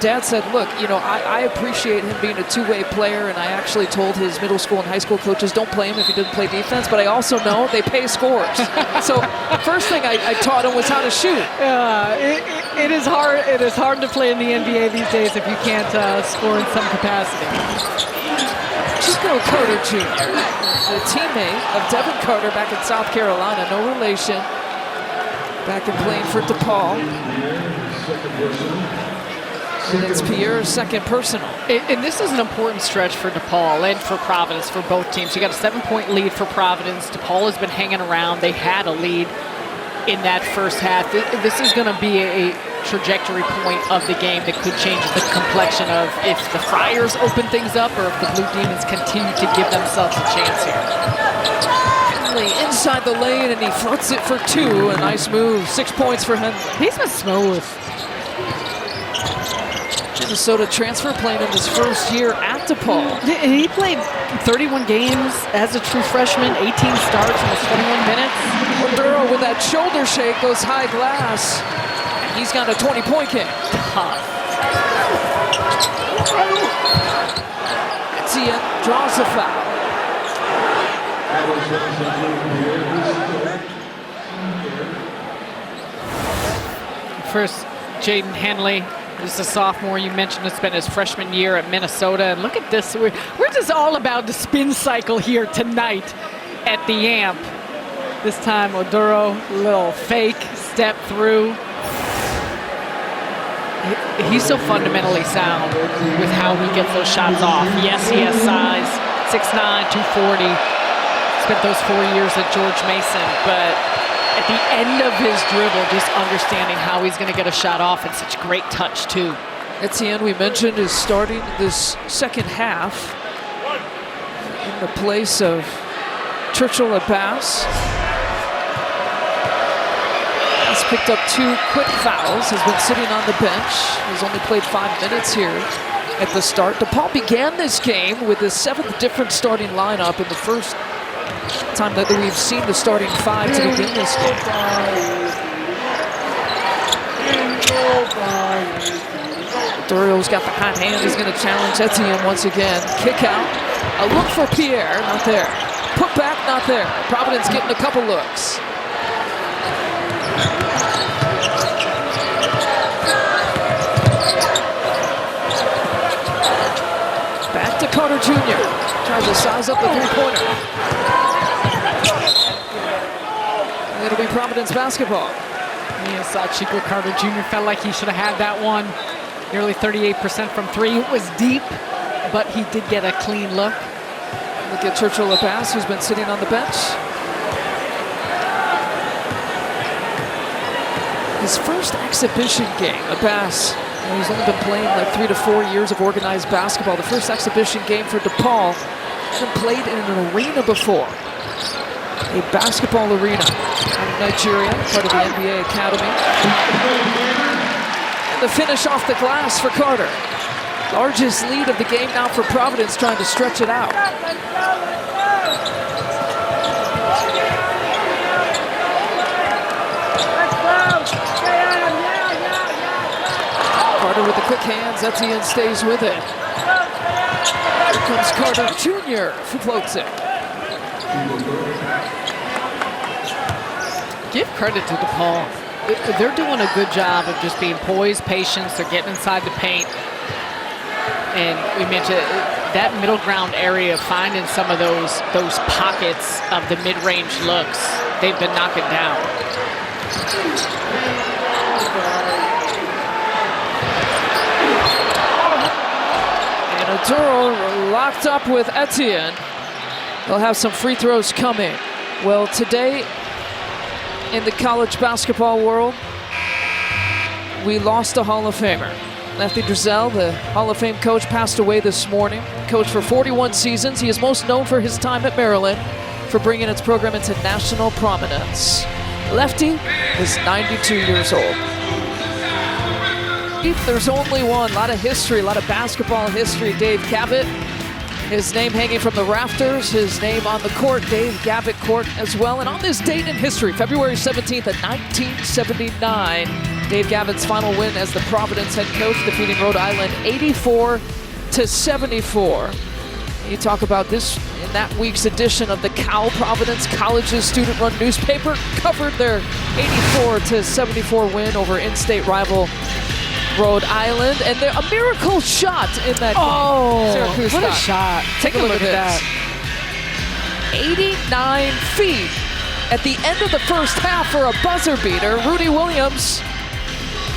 Dad said, look, I appreciate him being a two-way player, and I actually told his middle school and high school coaches, don't play him if he doesn't play defense, but I also know they pay scores. So first thing I taught him was how to shoot. It is hard. It is hard to play in the NBA these days if you can't score in some capacity. Chico Carter Jr., the teammate of Devin Carter back in South Carolina, no relation. Back and playing for DePaul. And it's Pierre's second personal. And this is an important stretch for DePaul and for Providence, for both teams. You got a 7-point lead for Providence. DePaul has been hanging around. They had a lead in that first half. This is going to be a trajectory point of the game that could change the complexion of if the Friars open things up or if the Blue Demons continue to give themselves a chance here. Inside the lane, and he floats it for two. A nice move. 6 points for him. He's been smooth. Minnesota transfer playing in his first year at DePaul. He played 31 games as a true freshman, 18 starts, almost 21 minutes. Maduro with that shoulder shake goes high glass. He's got a 20-point game. Tough. Etienne draws a foul. First, Jaden Henley. This is a sophomore. You mentioned it's been his freshman year at Minnesota. And look at this. We're just all about the spin cycle here tonight at the AMP. This time, Oduro, little fake step through. He's so fundamentally sound with how he gets those shots off. Yes, he has size, 6'9", 240. Spent those 4 years at George Mason, but at the end of his dribble, just understanding how he's going to get a shot off, and such great touch too. Etienne, we mentioned, is starting this second half in the place of Churchill Abbas. He's picked up 2 quick fouls, has been sitting on the bench. He's only played 5 minutes here at the start. DePaul began this game with the 7th different starting lineup in the first time that we've seen the starting 5 to begin this game. Duro's got the hot hand. He's going to challenge Etienne once again. Kick out. A look for Pierre. Not there. Put back. Not there. Providence getting a couple looks. Back to Carter Jr. Tries to size up the three-pointer. It'll be Providence basketball. Saw Chico Carter Jr. felt like he should have had that one. Nearly 38% from 3. It was deep, but he did get a clean look. Look at Churchill Abbas, who's been sitting on the bench. His first exhibition game, Abbas, he's only been playing like 3 to 4 years of organized basketball. The first exhibition game for DePaul. Hasn't played in an arena before. A basketball arena out of Nigeria, part of the NBA Academy. And the finish off the glass for Carter. Largest lead of the game now for Providence, trying to stretch it out. Carter with the quick hands. Etienne stays with it. Here comes Carter Jr., who floats it. Give credit to DePaul. They're doing a good job of just being poised, patient. They're getting inside the paint. And we mentioned that middle ground area, finding some of those pockets of the mid-range looks. They've been knocking down. And Oduro locked up with Etienne. They'll have some free throws coming. Well, today in the college basketball world, we lost a Hall of Famer. Lefty Driesell, the Hall of Fame coach, passed away this morning. Coached for 41 seasons. He is most known for his time at Maryland, for bringing its program into national prominence. Lefty was 92 years old. There's only one. A lot of history, a lot of basketball history. Dave Gavitt, his name hanging from the rafters, his name on the court, Dave Gavitt Court as well. And on this date in history, February 17th of 1979, Dave Gavitt's final win as the Providence head coach, defeating Rhode Island 84-74. You talk about this in that week's edition of the Cal Providence College's student-run newspaper, covered their 84-74 win over in-state rival Rhode Island, and a miracle shot in that game. Oh, Syracuse what a shot. Take a look at that. 89 feet at the end of the first half for a buzzer beater. Rudy Williams,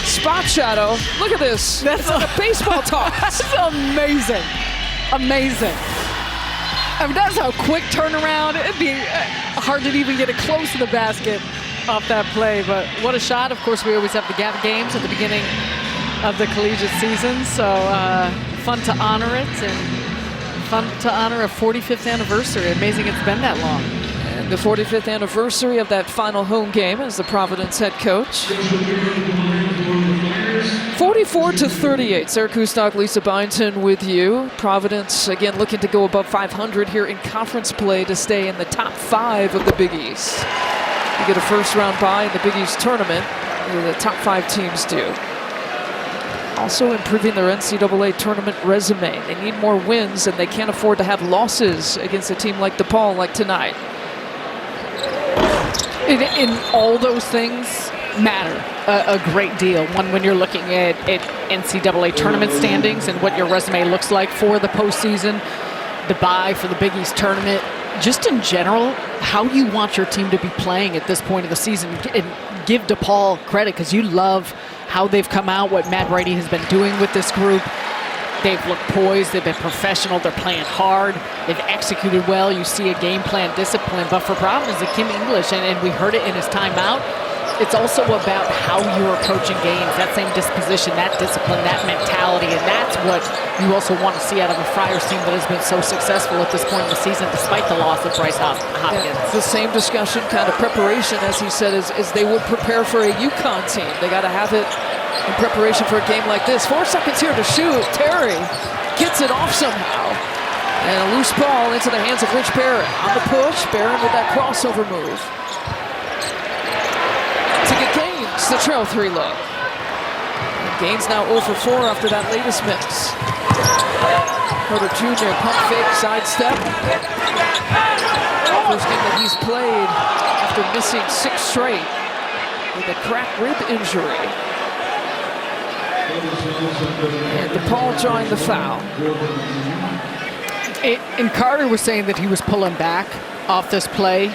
spot shadow. Look at this. That's like a baseball toss. That's amazing. Amazing. I mean, that's a quick turnaround. It'd be hard to even get it close to the basket off that play, but what a shot. Of course, we always have the Gavitt games at the beginning of the collegiate season, so fun to honor it and fun to honor a 45th anniversary. Amazing it's been that long. And the 45th anniversary of that final home game as the Providence head coach. 44-38, Syracuse Doc, Lisa Byington with you. Providence, again, looking to go above 500 here in conference play to stay in the top 5 of the Big East. You get a first-round bye in the Big East tournament, the top 5 teams do. Also improving their NCAA tournament resume. They need more wins, and they can't afford to have losses against a team like DePaul like tonight. In all those things matter a great deal. One, when you're looking at NCAA tournament standings and what your resume looks like for the postseason, the bye for the Big East tournament, just in general, how you want your team to be playing at this point of the season. And give DePaul credit, because you love how they've come out, what Matt Brady has been doing with this group. They've looked poised, they've been professional, they're playing hard, they've executed well. You see a game plan discipline, but for Providence and Kim English, and we heard it in his timeout, it's also about how you're approaching games, that same disposition, that discipline, that mentality, and that's what you also want to see out of a Friars team that has been so successful at this point in the season, despite the loss of Bryce Hopkins. Yeah, the same discussion, kind of preparation, as he said, as they would prepare for a UConn team. They got to have it in preparation for a game like this. 4 seconds here to shoot. Terry gets it off somehow. And a loose ball into the hands of Rich Barron. On the push, Barron with that crossover move. To get Gaines, the trail 3 look. And Gaines now 0 for 4 after that latest miss. Carter Jr. pump fake, sidestep. First game that he's played after missing 6 straight with a cracked rib injury. And DePaul drawing the foul. And Carter was saying that he was pulling back off this play.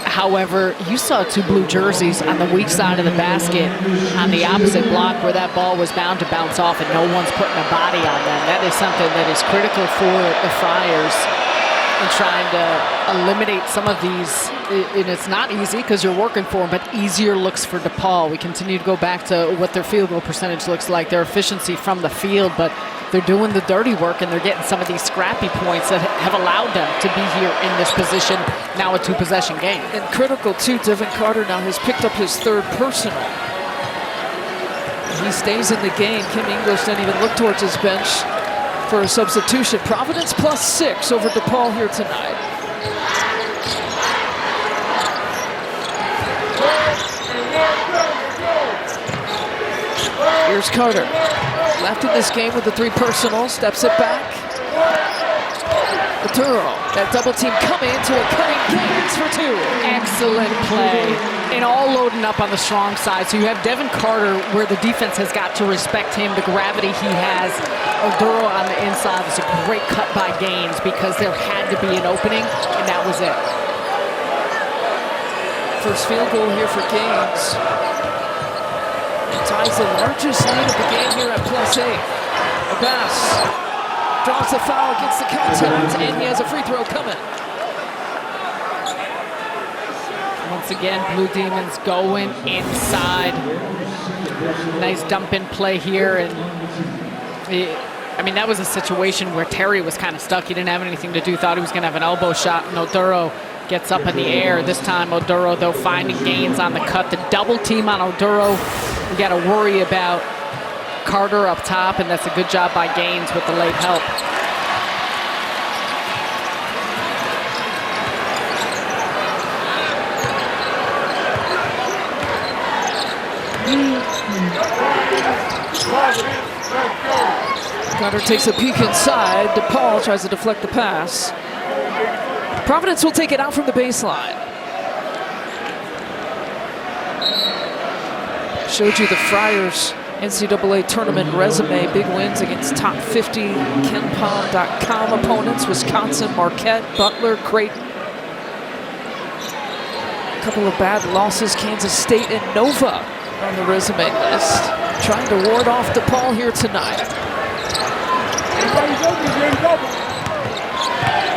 However, you saw 2 blue jerseys on the weak side of the basket on the opposite block where that ball was bound to bounce off, and no one's putting a body on them. That is something that is critical for the Friars in trying to eliminate some of these. And it's not easy because you're working for them, but easier looks for DePaul. We continue to go back to what their field goal percentage looks like, their efficiency from the field, but they're doing the dirty work and they're getting some of these scrappy points that have allowed them to be here in this position, now a 2-possession game. And critical too, Devin Carter now has picked up his 3rd personal. He stays in the game. Kim English didn't even look towards his bench for a substitution. Providence +6 over DePaul here tonight. Here's Carter. Left in this game with the 3 personal, steps it back. Maduro, that double team coming into a cutting Gaines for 2. Excellent play, and all loading up on the strong side. So you have Devin Carter, where the defense has got to respect him, the gravity he has. Maduro on the inside is a great cut by Gaines because there had to be an opening, and that was it. First field goal here for Gaines. Ties the largest lead of the game here at +8. Abbas draws the foul, gets the contact, and he has a free throw coming. Once again, Blue Demons going inside. Nice dump-in play here, and I mean, that was a situation where Terry was kind of stuck. He didn't have anything to do, thought he was going to have an elbow shot, and Oduro gets up in the air. This time, Oduro, though, finding Gaines on the cut. The double team on Oduro. We got to worry about Carter up top, and that's a good job by Gaines with the late help. Carter takes a peek inside. DePaul tries to deflect the pass. Providence will take it out from the baseline. Showed you the Friars NCAA tournament resume. Big wins against top 50 KenPom.com opponents. Wisconsin, Marquette, Butler, Creighton. A couple of bad losses, Kansas State and Nova on the resume list. Trying to ward off DePaul here tonight.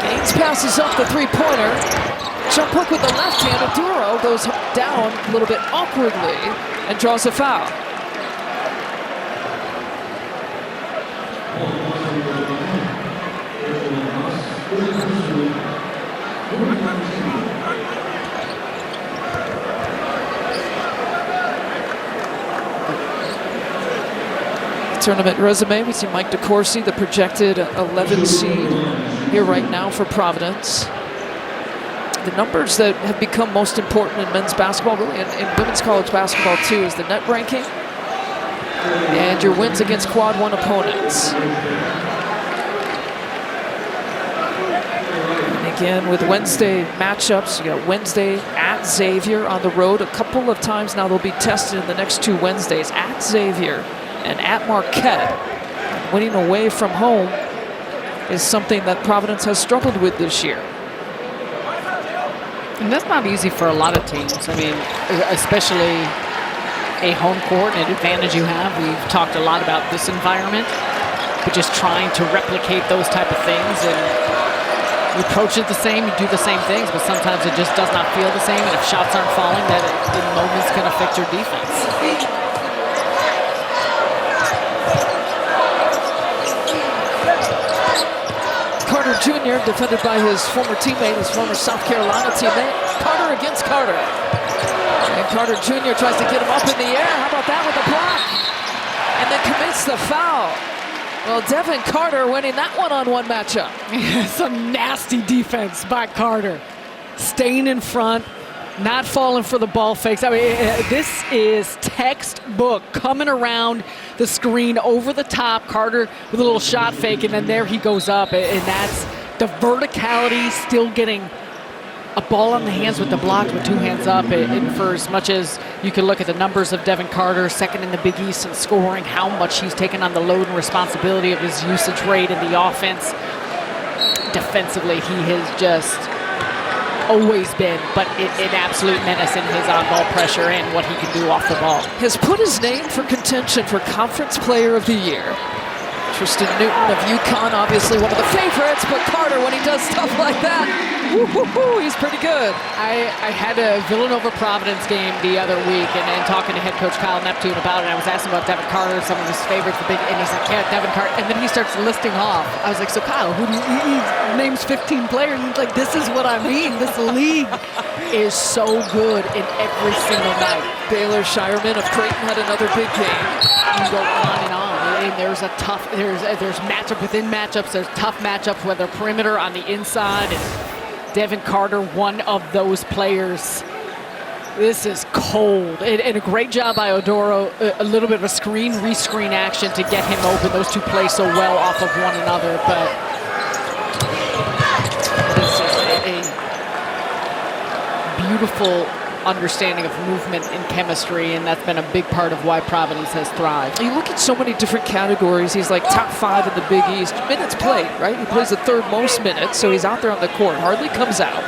Gaines passes up the three-pointer. Jump hook with the left hand. Oduro goes down a little bit awkwardly and draws a foul. Tournament resume, we see Mike DeCourcy, the projected 11 seed here right now for Providence. The numbers that have become most important in men's basketball, really in women's college basketball too, is the net ranking and your wins against quad one opponents. And again, with Wednesday matchups, you got Wednesday at Xavier on the road. A couple of times now they'll be tested in the next two Wednesdays, at Xavier and at Marquette. Winning away from home is something that Providence has struggled with this year. And that's not easy for a lot of teams. I mean, especially a home court and an advantage you have. We've talked a lot about this environment, but just trying to replicate those type of things, and you approach it the same, you do the same things, but sometimes it just does not feel the same, and if shots aren't falling, that in moments can affect your defense. Carter Jr. defended by his former teammate, his former South Carolina teammate. Carter against Carter. And Carter Jr. tries to get him up in the air. How about that with the block? And then commits the foul. Well, Devin Carter winning that one-on-one matchup. Some nasty defense by Carter. Staying in front, not falling for the ball fakes. I mean, this is textbook, coming around the screen over the top. Carter with a little shot fake, and then there he goes up. And that's the verticality, still getting a ball on the hands with the block with two hands up. And for as much as you can look at the numbers of Devin Carter, second in the Big East in scoring, how much he's taken on the load and responsibility of his usage rate in the offense. Defensively, he has just always been, but an absolute menace in his on-ball pressure and what he can do off the ball. Has put his name for contention for Conference Player of the Year. Tristan Newton of UConn, obviously one of the favorites, but Carter, when he does stuff like that, he's pretty good. I had a Villanova-Providence game the other week, and talking to head coach Kyle Neptune about it, I was asking about Devin Carter, some of his favorites, and he's like, yeah, Devin Carter, and then he starts listing off. I was like, so Kyle, who do you, he names 15 players, and he's like, this is what I mean. This league is so good in every single night. Baylor Shireman of Creighton had another big game. You go on and on. And there's matchup within matchups. There's tough matchups, whether perimeter on the inside. And Devin Carter, one of those players. This is cold. And a great job by Oduro. A little bit of a screen, re-screen action to get him open. Those two play so well off of one another. But this is a beautiful understanding of movement and chemistry, and that's been a big part of why Providence has thrived. You look at so many different categories. He's like top 5 in the Big East. Minutes played, right? He plays the third most minutes, so he's out there on the court. Hardly comes out.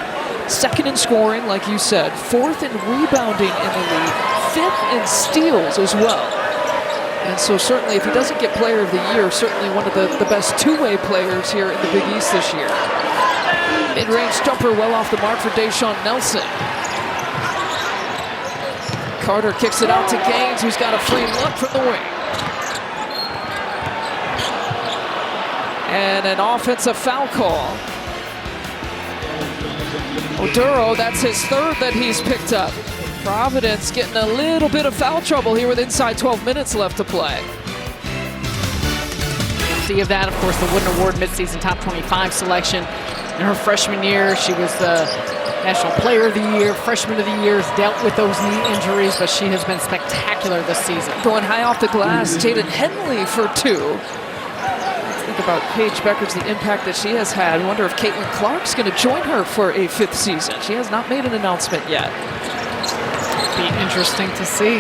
Second in scoring, like you said. Fourth in rebounding in the league. Fifth in steals as well. And so certainly, if he doesn't get Player of the Year, certainly one of the best two-way players here in the Big East this year. Mid-range jumper well off the mark for Deshaun Nelson. Carter kicks it out to Gaines, who's got a free look from the wing. And an offensive foul call. Oduro, that's his third that he's picked up. Providence getting a little bit of foul trouble here with inside 12 minutes left to play. legacy of that. Of course, the Wooden Award midseason top 25 selection. In her freshman year, she was the National Player of the Year, Freshman of the Year, has dealt with those knee injuries, but she has been spectacular this season. Going high off the glass, Jaden Henley for 2. Think about Paige Becker's, the impact that she has had. I wonder if Caitlin Clark's going to join her for a 5th season. She has not made an announcement yet. Be interesting to see.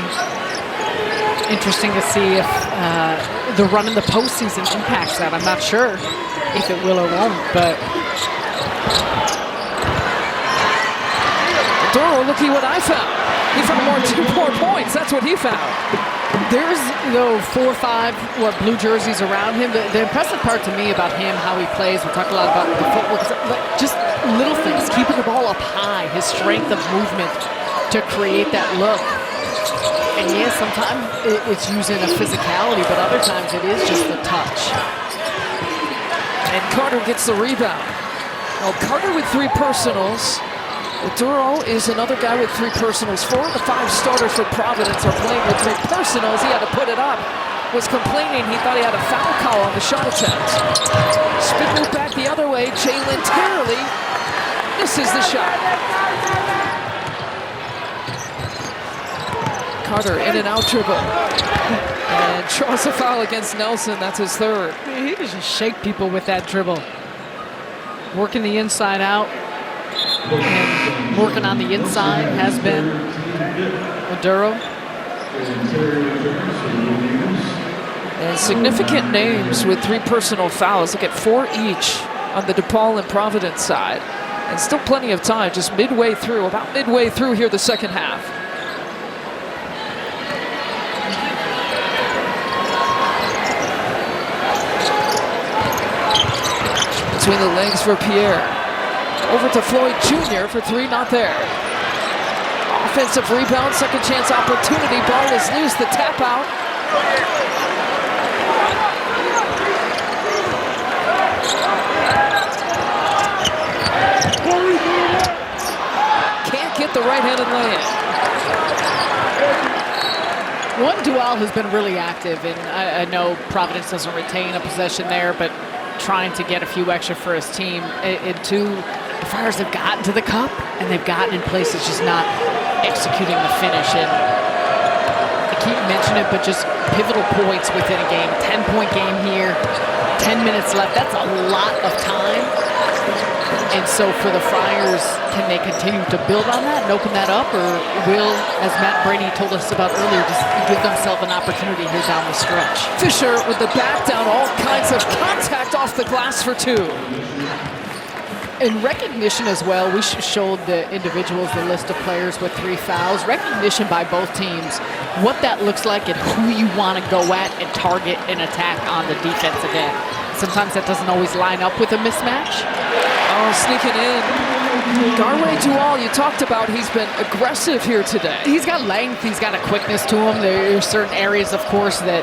Interesting to see if the run in the postseason impacts that. I'm not sure if it will or won't, but Duro, looky what I found. He found more 2 more points. That's what he found. there's 4 or 5 blue jerseys around him. The impressive part to me about him, how he plays, we talk a lot about the footwork, just little things, keeping the ball up high, his strength of movement to create that look. And yeah, sometimes it's using a physicality, but other times it is just the touch. And Carter gets the rebound. Now Carter with 3 personals. Duro is another guy with 3 personals. 4 of the 5 starters for Providence are playing with 3 personals. He had to put it up. Was complaining he thought he had a foul call on the shot attempt. Spin move back the other way. Jalen Terriley misses the shot. Carter in and out dribble. And draws a foul against Nelson. That's his 3rd. He can just shake people with that dribble. Working the inside out. And working on the inside has been Maduro. And significant names with 3 personal fouls. Look at 4 each on the DePaul and Providence side. And still plenty of time, just about midway through here the second half. Between the legs for Pierre. Over to Floyd Jr. for 3, not there. Offensive rebound, second chance opportunity. Ball is loose, the tap out. Can't get the right-handed lay-in. One, DePaul has been really active, and I know Providence doesn't retain a possession there, but trying to get a few extra for his team. And 2, the Friars have gotten to the cup, and they've gotten in places just not executing the finish. And I keep mentioning it, but just pivotal points within a game. 10-point game here, 10 minutes left. That's a lot of time. And so for the Friars, can they continue to build on that and open that up, or will, as Matt Brady told us about earlier, just give themselves an opportunity here down the stretch? Fisher with the back down, all kinds of contact off the glass for 2. In recognition as well, we showed the individuals the list of players with 3 fouls. Recognition by both teams, what that looks like and who you want to go at and target and attack on the defensive end. Sometimes that doesn't always line up with a mismatch. Oh, sneaking in. Garway Dual, you talked about, he's been aggressive here today. He's got length, he's got a quickness to him. There are certain areas, of course, that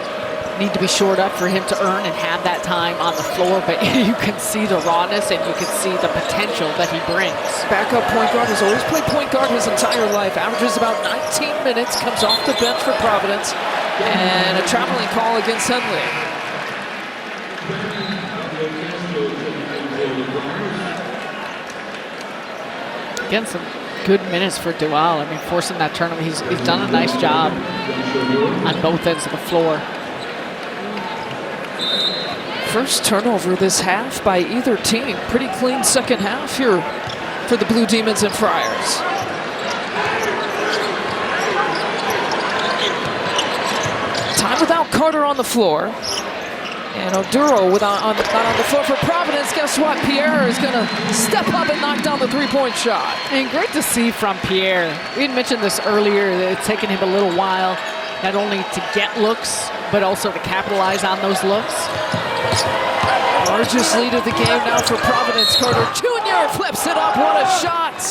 need to be shored up for him to earn and have that time on the floor, but you can see the rawness and you can see the potential that he brings. Backup point guard, has always played point guard his entire life, averages about 19 minutes, comes off the bench for Providence, and a traveling call against Henley. Again, some good minutes for DePaul. I mean, forcing that tournament, he's done a nice job on both ends of the floor. First turnover this half by either team. Pretty clean second half here for the Blue Demons and Friars. Time without Carter on the floor. And Oduro not on the floor for Providence. Guess what? Pierre is going to step up and knock down the 3-point shot. And great to see from Pierre. We had mentioned this earlier, that it's taken him a little while, not only to get looks, but also to capitalize on those looks. Largest lead of the game now for Providence. Carter Jr. flips it up. What a shot.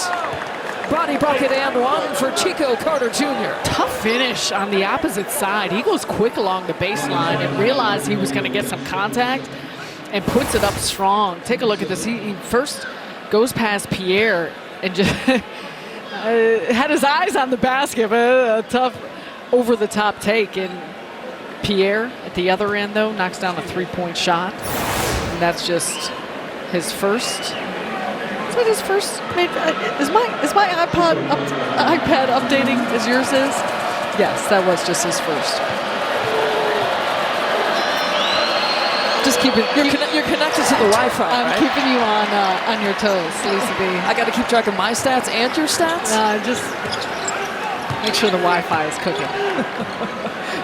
Body bucket and 1 for Chico Carter Jr. Tough finish on the opposite side. He goes quick along the baseline and realized he was going to get some contact and puts it up strong. Take a look at this. He first goes past Pierre and just had his eyes on the basket, but a tough over-the-top take. And Pierre at the other end, though, knocks down a three-point shot. And that's just his first. Is that his first? Is my iPad updating as yours is? Yes, that was just his first. Just keep it. You're connected to the Wi-Fi, I'm right? keeping you on your toes, Lisa B. I got to keep track of my stats and your stats? Just make sure the Wi-Fi is cooking.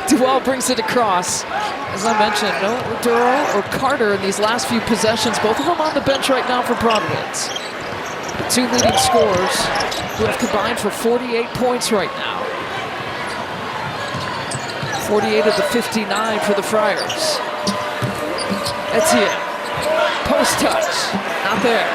DePaul brings it across. As I mentioned, no Duro or Carter in these last few possessions. Both of them on the bench right now for Providence. The two leading scorers who have combined for 48 points right now. 48 of the 59 for the Friars. Etienne, post touch, not there.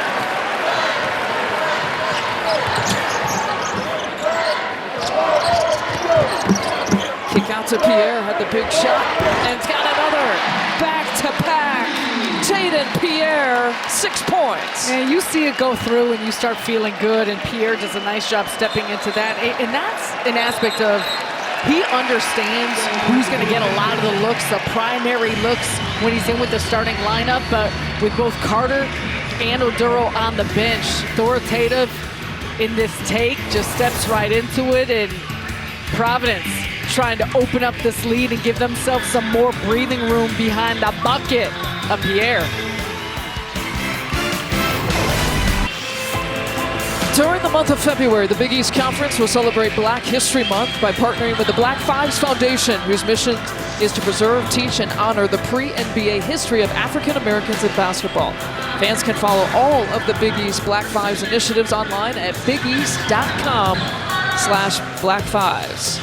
Kick out to Pierre, had the big shot, and it's got another. Back-to-back, Jaden Pierre, 6 points. And you see it go through and you start feeling good, and Pierre does a nice job stepping into that. And that's an aspect of he understands who's going to get a lot of the looks, the primary looks when he's in with the starting lineup. But with both Carter and Oduro on the bench, authoritative in this take, just steps right into it. And Providence trying to open up this lead and give themselves some more breathing room behind the bucket of Pierre. During the month of February, the Big East Conference will celebrate Black History Month by partnering with the Black Fives Foundation, whose mission is to preserve, teach, and honor the pre-NBA history of African Americans in basketball. Fans can follow all of the Big East Black Fives initiatives online at bigeast.com/Black Fives.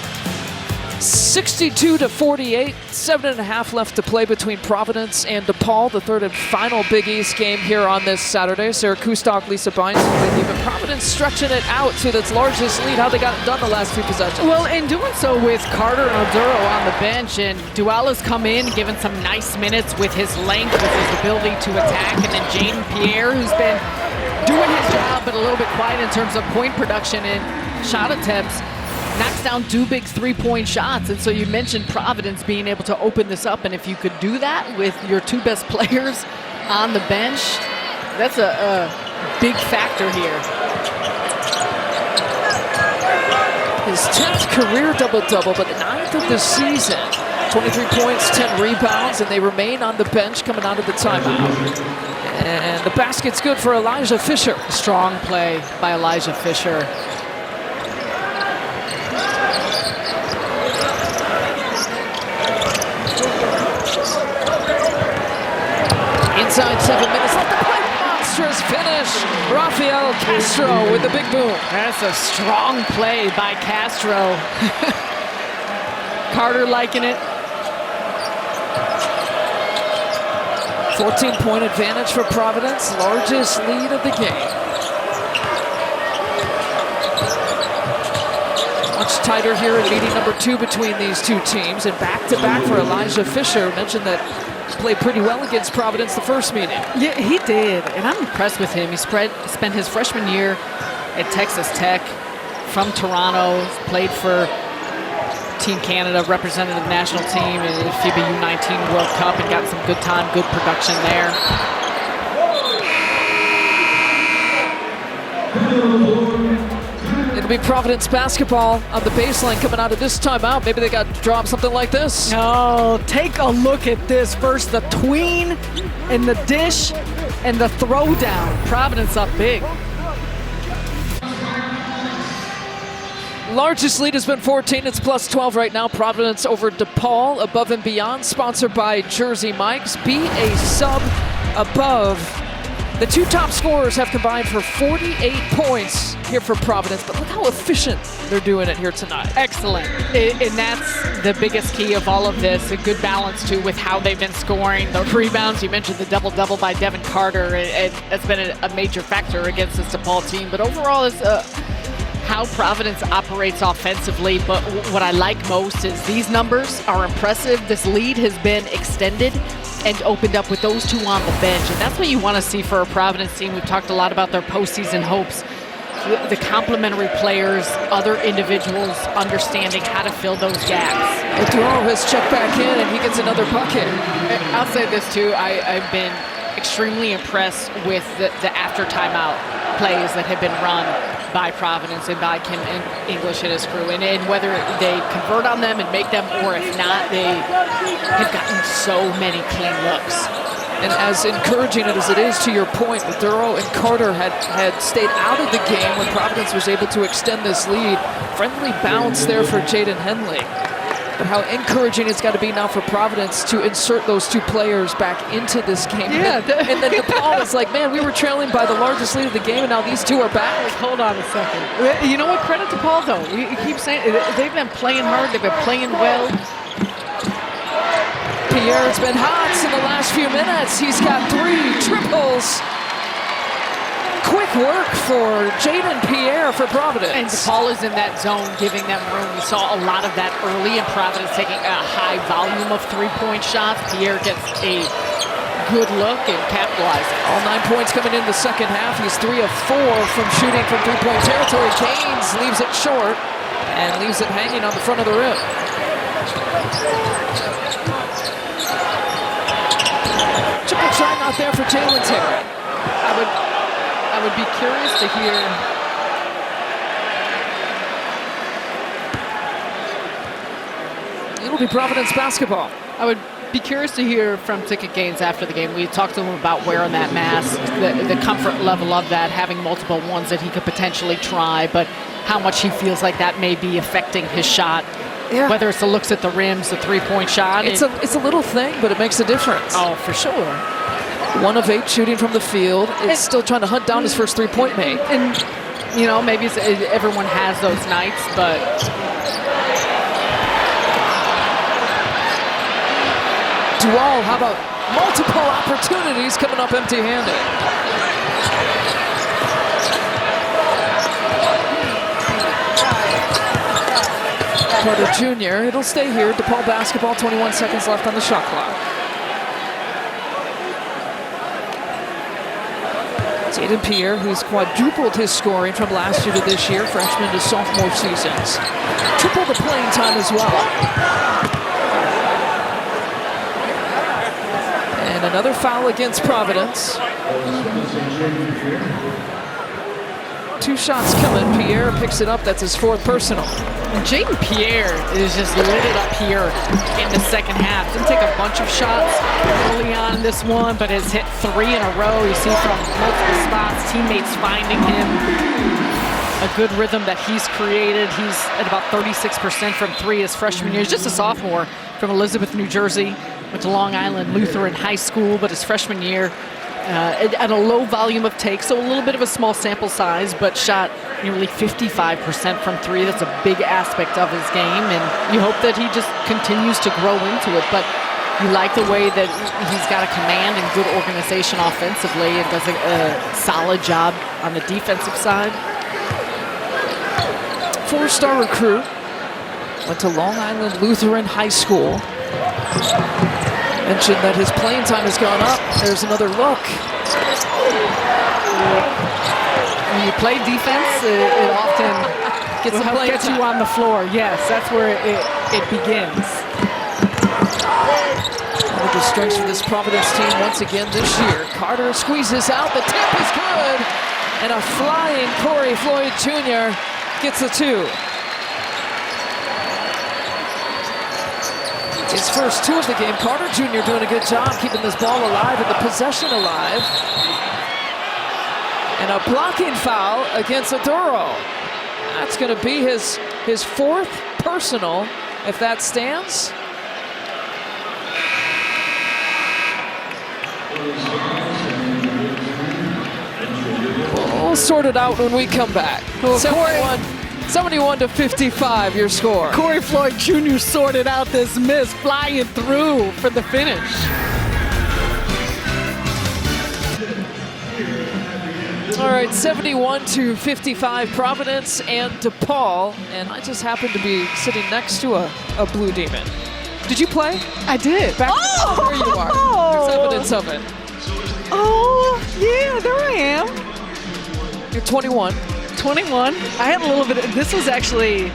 62-48, 7.5 left to play between Providence and DePaul, the third and final Big East game here on this Saturday. Sarah Kustok, Lisa Bynes with you, but Providence stretching it out to its largest lead. How they got it done the last few possessions? Well, in doing so with Carter and Oduro on the bench, and Duala's come in, given some nice minutes with his length, with his ability to attack, and then Jaden Pierre, who's been doing his job, but a little bit quiet in terms of point production and shot attempts, knocks down two big three-point shots. And so you mentioned Providence being able to open this up, and if you could do that with your two best players on the bench, that's a big factor here. His 10th career double-double, but 9th of the season. 23 points, 10 rebounds, and they remain on the bench coming out of the timeout. And the basket's good for Elijah Fisher. Strong play by Elijah Fisher. Inside 7 minutes left to play. Monstrous finish. Rafael Castro with the big boom. That's a strong play by Castro. Carter liking it. 14-point advantage for Providence. Largest lead of the game. Much tighter here in meeting number 2 between these two teams. And back-to-back for Elijah Fisher. Mentioned that he played pretty well against Providence the first meeting. Yeah, he did, and I'm impressed with him. He spent his freshman year at Texas Tech, from Toronto, played for Team Canada, represented the national team in the FIBA U19 World Cup, and got some good time, good production there. It'll be Providence basketball on the baseline coming out of this timeout. Maybe they got to drop something like this. Oh, take a look at this. First the tween and the dish and the throwdown. Providence up big. Largest lead has been 14. It's plus 12 right now. Providence over DePaul. Above and Beyond, sponsored by Jersey Mike's. Be a sub above. The two top scorers have combined for 48 points here for Providence, but look how efficient they're doing it here tonight. Excellent. And that's the biggest key of all of this. A good balance, too, with how they've been scoring. The rebounds, you mentioned the double-double by Devin Carter. It's been a major factor against this DePaul team. But overall, it's how Providence operates offensively. But what I like most is these numbers are impressive. This lead has been extended and opened up with those two on the bench. And that's what you want to see for a Providence team. We've talked a lot about their postseason hopes. the complementary players, other individuals understanding how to fill those gaps. Duro has checked back in, and he gets another bucket. I'll say this too, I've been extremely impressed with the after timeout plays that have been run by Providence and by Kim English and his crew, and whether they convert on them and make them, or if not, they have gotten so many clean looks. And as encouraging as it is, to your point, Duro and Carter had stayed out of the game when Providence was able to extend this lead. Friendly bounce there for Jaden Henley. But how encouraging it's got to be now for Providence to insert those two players back into this game. Yeah. And then DePaul is like, man, we were trailing by the largest lead of the game, and now these two are back. Hold on a second. You know what? Credit to Paul, though. You keep saying they've been playing hard. They've been playing well. Pierre's been hot in the last few minutes. He's got 3 triples. Quick work for Jaden Pierre for Providence. And DePaul is in that zone, giving them room. We saw a lot of that early, and Providence taking a high volume of three-point shots. Pierre gets a good look and capitalizing. All 9 points coming in the second half. He's 3 of 4 from shooting from three-point territory. Canes leaves it short and leaves it hanging on the front of the rim. Triple try not there for Jalen Terry. I would be curious to hear it'll be Providence basketball. I would be curious to hear from Ticket Gaines after the game. We talked to him about wearing that mask, the comfort level of that, having multiple ones that he could potentially try, but how much he feels like that may be affecting his shot. Yeah. Whether it's the looks at the rims, the three-point shot. It's a little thing, but it makes a difference. Oh, for sure. 1 of 8 shooting from the field. It's still trying to hunt down his first three-point mate. And, you know, maybe everyone has those nights, but DePaul, how about multiple opportunities coming up empty-handed? Carter Jr., it'll stay here. DePaul basketball, 21 seconds left on the shot clock. Jaden Pierre, who's quadrupled his scoring from last year to this year, freshman to sophomore seasons. Triple the playing time as well. And another foul against Providence. 2 shots coming. Pierre picks it up. That's his 4th personal. And Jaden Pierre is just lit it up here in the second half. Didn't take a bunch of shots early on in this one, but has hit 3 in a row. You see from multiple spots, teammates finding him. A good rhythm that he's created. He's at about 36% from 3 his freshman year. He's just a sophomore from Elizabeth, New Jersey. Went to Long Island Lutheran High School, but his freshman year at a low volume of takes, so a little bit of a small sample size, but shot nearly 55% from 3. That's a big aspect of his game, and you hope that he just continues to grow into it. But you like the way that he's got a command and good organization offensively, and does a solid job on the defensive side. 4-star recruit. Went to Long Island Lutheran High School. Mentioned that his playing time has gone up. There's another look. When you play defense, it often gets you on the floor. Yes, that's where it begins. One of the strengths for this Providence team once again this year. Carter squeezes out. The tip is good. And a flying Corey Floyd Jr. gets the 2. His first 2 of the game. Carter Jr. doing a good job keeping this ball alive and the possession alive. And a blocking foul against Aduro. That's going to be his 4th personal, if that stands. We'll sort it out when we come back. 71-55, your score. Corey Floyd Jr. sorted out this miss, flying through for the finish. All right, 71-55, Providence and DePaul. And I just happened to be sitting next to a Blue Demon. Did you play? I did. Back there you are. There's evidence of it. Oh, yeah, there I am. You're 21. 21. I had a little bit. This was actually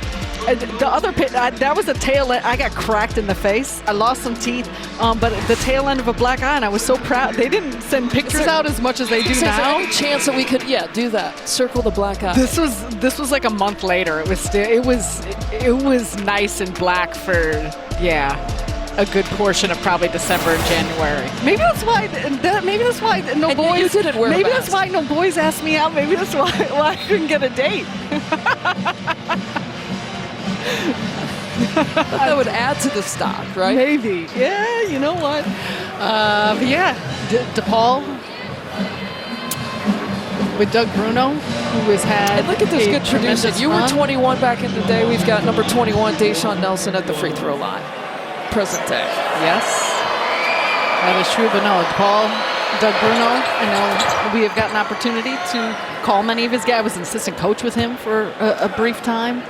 the other pit. That was the tail end. I got cracked in the face. I lost some teeth, but the tail end of a black eye, and I was so proud. They didn't send pictures out as much as they do Is there now. any chance that we could, do that? Circle the black eye. This was like a month later. It was still. It was nice and black for a good portion of probably December and January. Maybe that's why. Maybe that's why no And boys. you didn't wear a maybe mask. that's why no boys asked me out. Maybe that's why I couldn't get a date. That would add to the stock, right? Maybe. Yeah. You know what? But yeah, DePaul with Doug Bruno, who has had. And look at this a good tradition. tremendous You were run. 21 back in the day. We've got number 21, Deshaun Nelson, at the free throw line. Present day. Yes, that is true. But no, DePaul, Doug Bruno, I know we have gotten an opportunity to call many of his guys. I was an assistant coach with him for a brief time.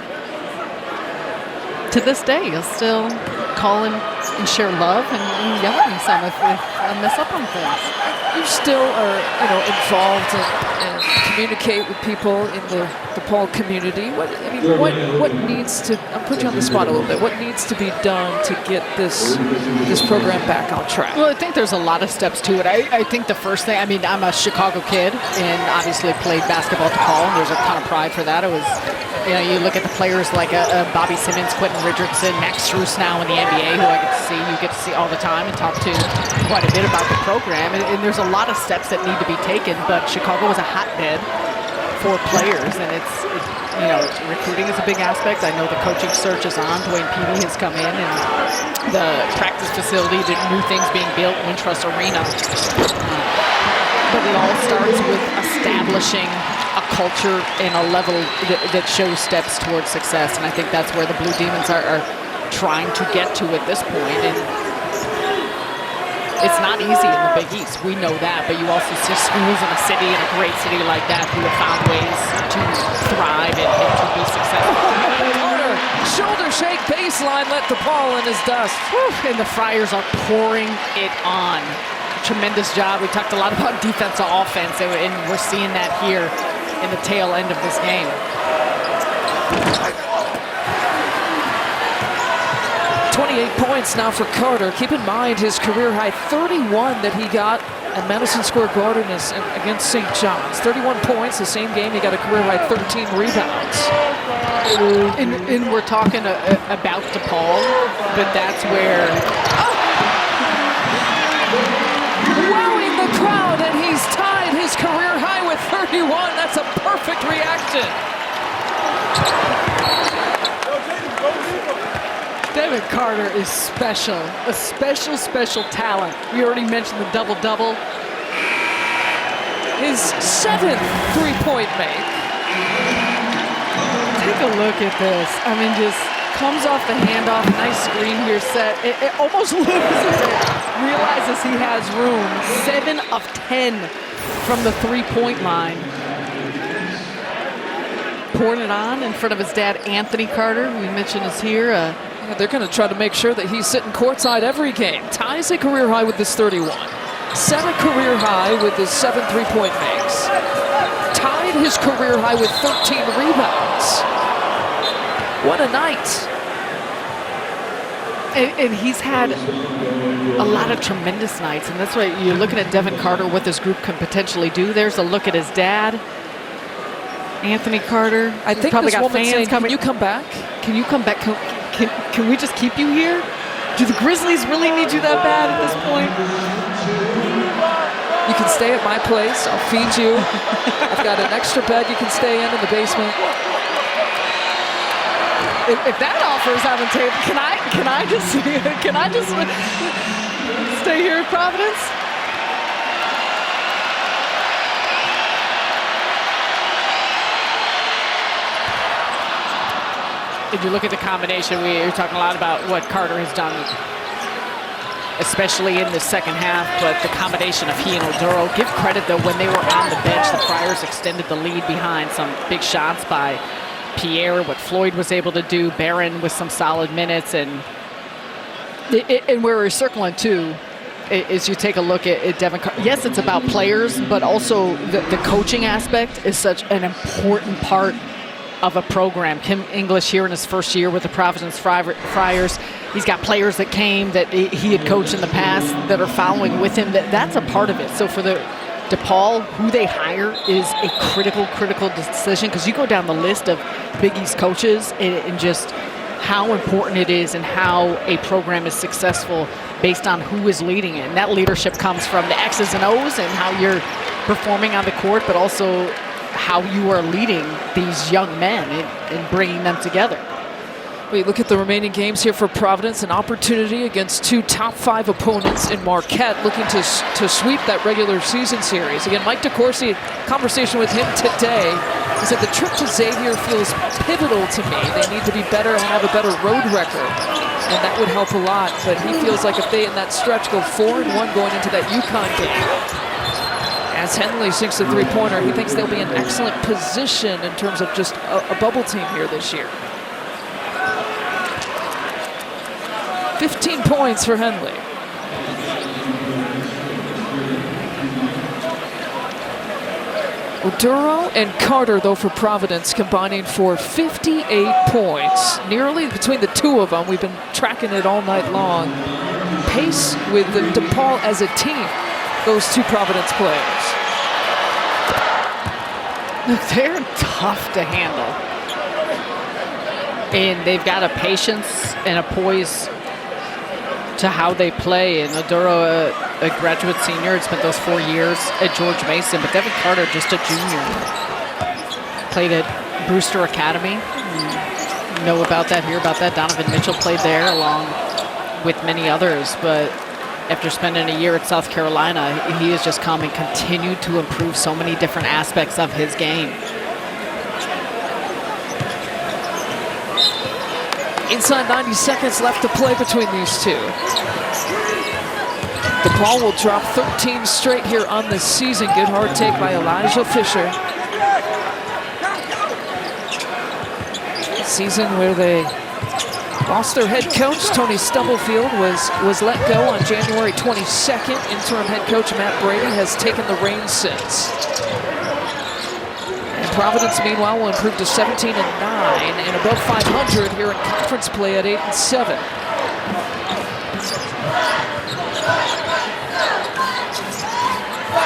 To this day, he'll still call him and share love and yell at me some if I mess up on things. You still are, involved and communicate with people in the DePaul community. What needs to? I'm putting you on the spot a little bit. What needs to be done to get this program back on track? Well, I think there's a lot of steps to it. I think the first thing. I mean, I'm a Chicago kid and obviously played basketball at DePaul, and there's a ton of pride for that. It was, you look at the players like Bobby Simmons, Quentin Richardson, Max Strus now in the NBA, who I get to see all the time and talk to quite a bit about the program. And there's a lot of steps that need to be taken, but Chicago is a hotbed for players, and it's recruiting is a big aspect. I know the coaching search is on. Dwayne Peavy has come in, and the practice facility, the new things being built, Wintrust Arena. But it all starts with establishing a culture and a level that shows steps towards success, and I think that's where the Blue Demons are trying to get to at this point. And it's not easy in the Big East. We know that, but you also see schools in a city, in a great city like that, who have found ways to thrive and to be successful. Carter, shoulder shake baseline, let DePaul in his dust. Whew, and the Friars are pouring it on. Tremendous job. We talked a lot about defense to offense, and we're seeing that here in the tail end of this game. 28 points now for Carter. Keep in mind his career high 31 that he got at Madison Square Garden against St. John's. 31 points, the same game he got a career high 13 rebounds. And we're talking about DePaul, but that's where... Wowing the crowd, and he's tied his career high with 31. That's a perfect reaction. Devin Carter is special, a special talent. We already mentioned the double-double. His 7th three-point make. Take a look at this. I mean, just comes off the handoff, nice screen here set. It almost loses it. Realizes he has room. 7 of 10 from the three-point line. Pouring it on in front of his dad, Anthony Carter, who we mentioned is here. They're going to try to make sure that he's sitting courtside every game. Ties a career high with his 31. Set a career high with his 7 three-point makes. Tied his career high with 13 rebounds. What a night. And he's had a lot of tremendous nights, and that's why you're looking at Devin Carter, what this group can potentially do. There's a look at his dad, Anthony Carter. I think probably this got woman's fans saying, coming. can you come back? Can you come back? Can we just keep you here? Do the Grizzlies really need you that bad at this point? You can stay at my place. I'll feed you. I've got an extra bed you can stay in the basement. If that offer is on the table, can I just stay here at Providence? If you look at the combination, we were talking a lot about what Carter has done, especially in the second half, but the combination of he and Oduro. Give credit, though, when they were on the bench, the Friars extended the lead behind some big shots by Pierre, what Floyd was able to do, Barron with some solid minutes, and where we're circling too, is you take a look at Devin Carter. Yes, it's about players, but also the coaching aspect is such an important part of a program. Kim English here in his first year with the Providence Friars. He's got players that came that he had coached in the past that are following with him. That's a part of it. So for the DePaul, who they hire is a critical decision, because you go down the list of Big East coaches and just how important it is and how a program is successful based on who is leading it. And that leadership comes from the X's and O's and how you're performing on the court, but also how you are leading these young men and bringing them together. We look at the remaining games here for Providence, an opportunity against 2 top 5 opponents in Marquette, looking to sweep that regular season series. Again, Mike DeCourcy, conversation with him today, he said the trip to Xavier feels pivotal to me. They need to be better and have a better road record, and that would help a lot. But he feels like if they, in that stretch, go 4-1 going into that UConn game, as Henley sinks the three-pointer, he thinks they'll be in excellent position in terms of just a bubble team here this year. 15 points for Henley. Oduro and Carter, though, for Providence, combining for 58 points. Nearly between the two of them. We've been tracking it all night long. Pace with the DePaul as a team, those 2 Providence players. Look, they're tough to handle. And they've got a patience and a poise to how they play. And Oduro, a graduate senior, had spent those 4 years at George Mason, but Devin Carter, just a junior. Played at Brewster Academy. You know about that, hear about that. Donovan Mitchell played there along with many others, but after spending a year at South Carolina, he has just come and continued to improve so many different aspects of his game. Inside 90 seconds left to play between these two. DePaul will drop 13 straight here on the season. Good hard take by Elijah Fisher. Season where they lost their head coach. Tony Stubblefield was let go on January 22nd. Interim head coach Matt Brady has taken the reins since. Providence, meanwhile, will improve to 17-9 and above 500 here in conference play at 8-7.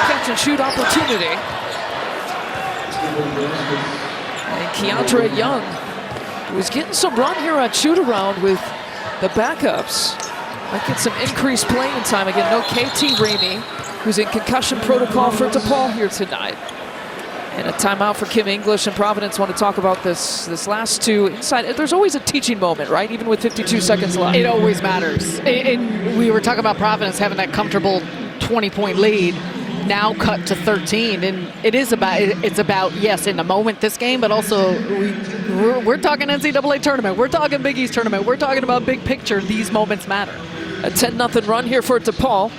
Catch and shoot opportunity. And Keandre Young was getting some run here on shoot around with the backups. Might get some increased playing time. Again, no KT Ramey, who's in concussion protocol for DePaul here tonight. And a timeout for Kim English, and Providence want to talk about this last 2 inside. There's always a teaching moment, right? Even with 52 seconds left. It always matters. And we were talking about Providence having that comfortable 20-point lead, now cut to 13. And it's about, yes, in the moment this game, but also we're talking NCAA tournament. We're talking Big East tournament. We're talking about big picture. These moments matter. A 10-0 run here for DePaul.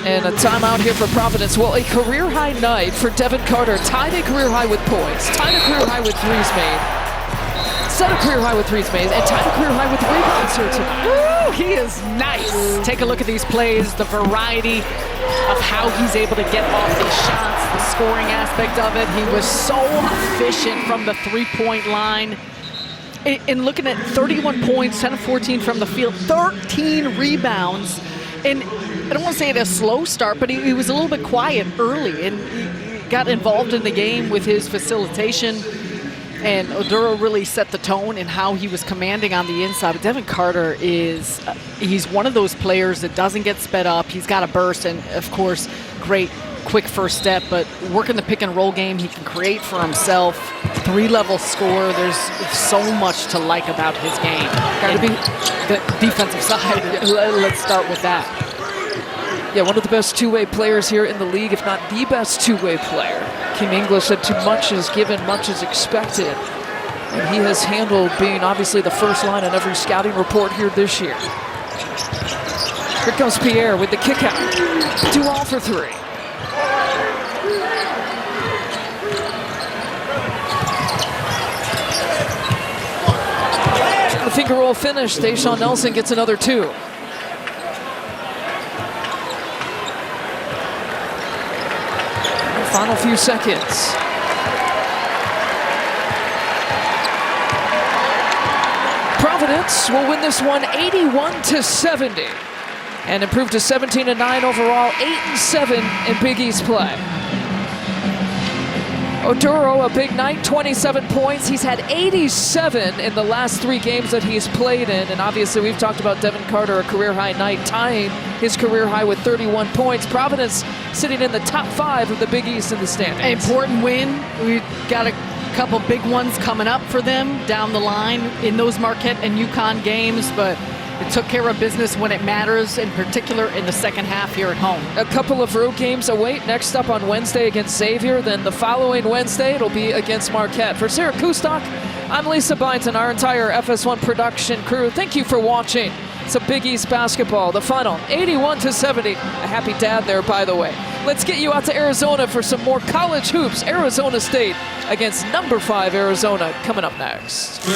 And a timeout here for Providence. Well, a career-high night for Devin Carter. Tied a career high with points. Tied a career high with threes made. Set a career high with threes made. And tied a career high with rebounds here tonight. Woo, he is nice. Take a look at these plays, the variety of how he's able to get off these shots, the scoring aspect of it. He was so efficient from the three-point line. And looking at 31 points, 10 of 14 from the field, 13 rebounds. And I don't want to say it a slow start, but he was a little bit quiet early, and he got involved in the game with his facilitation. And Oduro really set the tone in how he was commanding on the inside. But Devin Carter he's one of those players that doesn't get sped up. He's got a burst, and of course, great quick first step, but working the pick and roll game, he can create for himself. 3-level scorer. There's so much to like about his game. Got to be the defensive side. Let's start with that. Yeah, one of the best two-way players here in the league, if not the best two-way player. Kim English said too much is given, much is expected. And he has handled being obviously the first line on every scouting report here this year. Here comes Pierre with the kick out. 2 all for 3. The finger roll finish. Deshaun Nelson gets another 2. Final few seconds. Providence will win this one 81-70 and improve to 17-9 overall, 8-7 in Big East play. Oduro, a big night, 27 points. He's had 87 in the last 3 games that he's played in. And obviously, we've talked about Devin Carter, a career-high night, tying his career high with 31 points. Providence sitting in the top 5 of the Big East in the standings. Important win. We've got a couple big ones coming up for them down the line in those Marquette and UConn games, but it took care of business when it matters, in particular in the second half here at home. A couple of road games await. Next up on Wednesday against Xavier. Then the following Wednesday, it'll be against Marquette. For Sarah Kustok, I'm Lisa Byington, our entire FS1 production crew. Thank you for watching some Big East basketball. The final, 81-70. A happy dad there, by the way. Let's get you out to Arizona for some more college hoops. Arizona State against number 5 Arizona coming up next.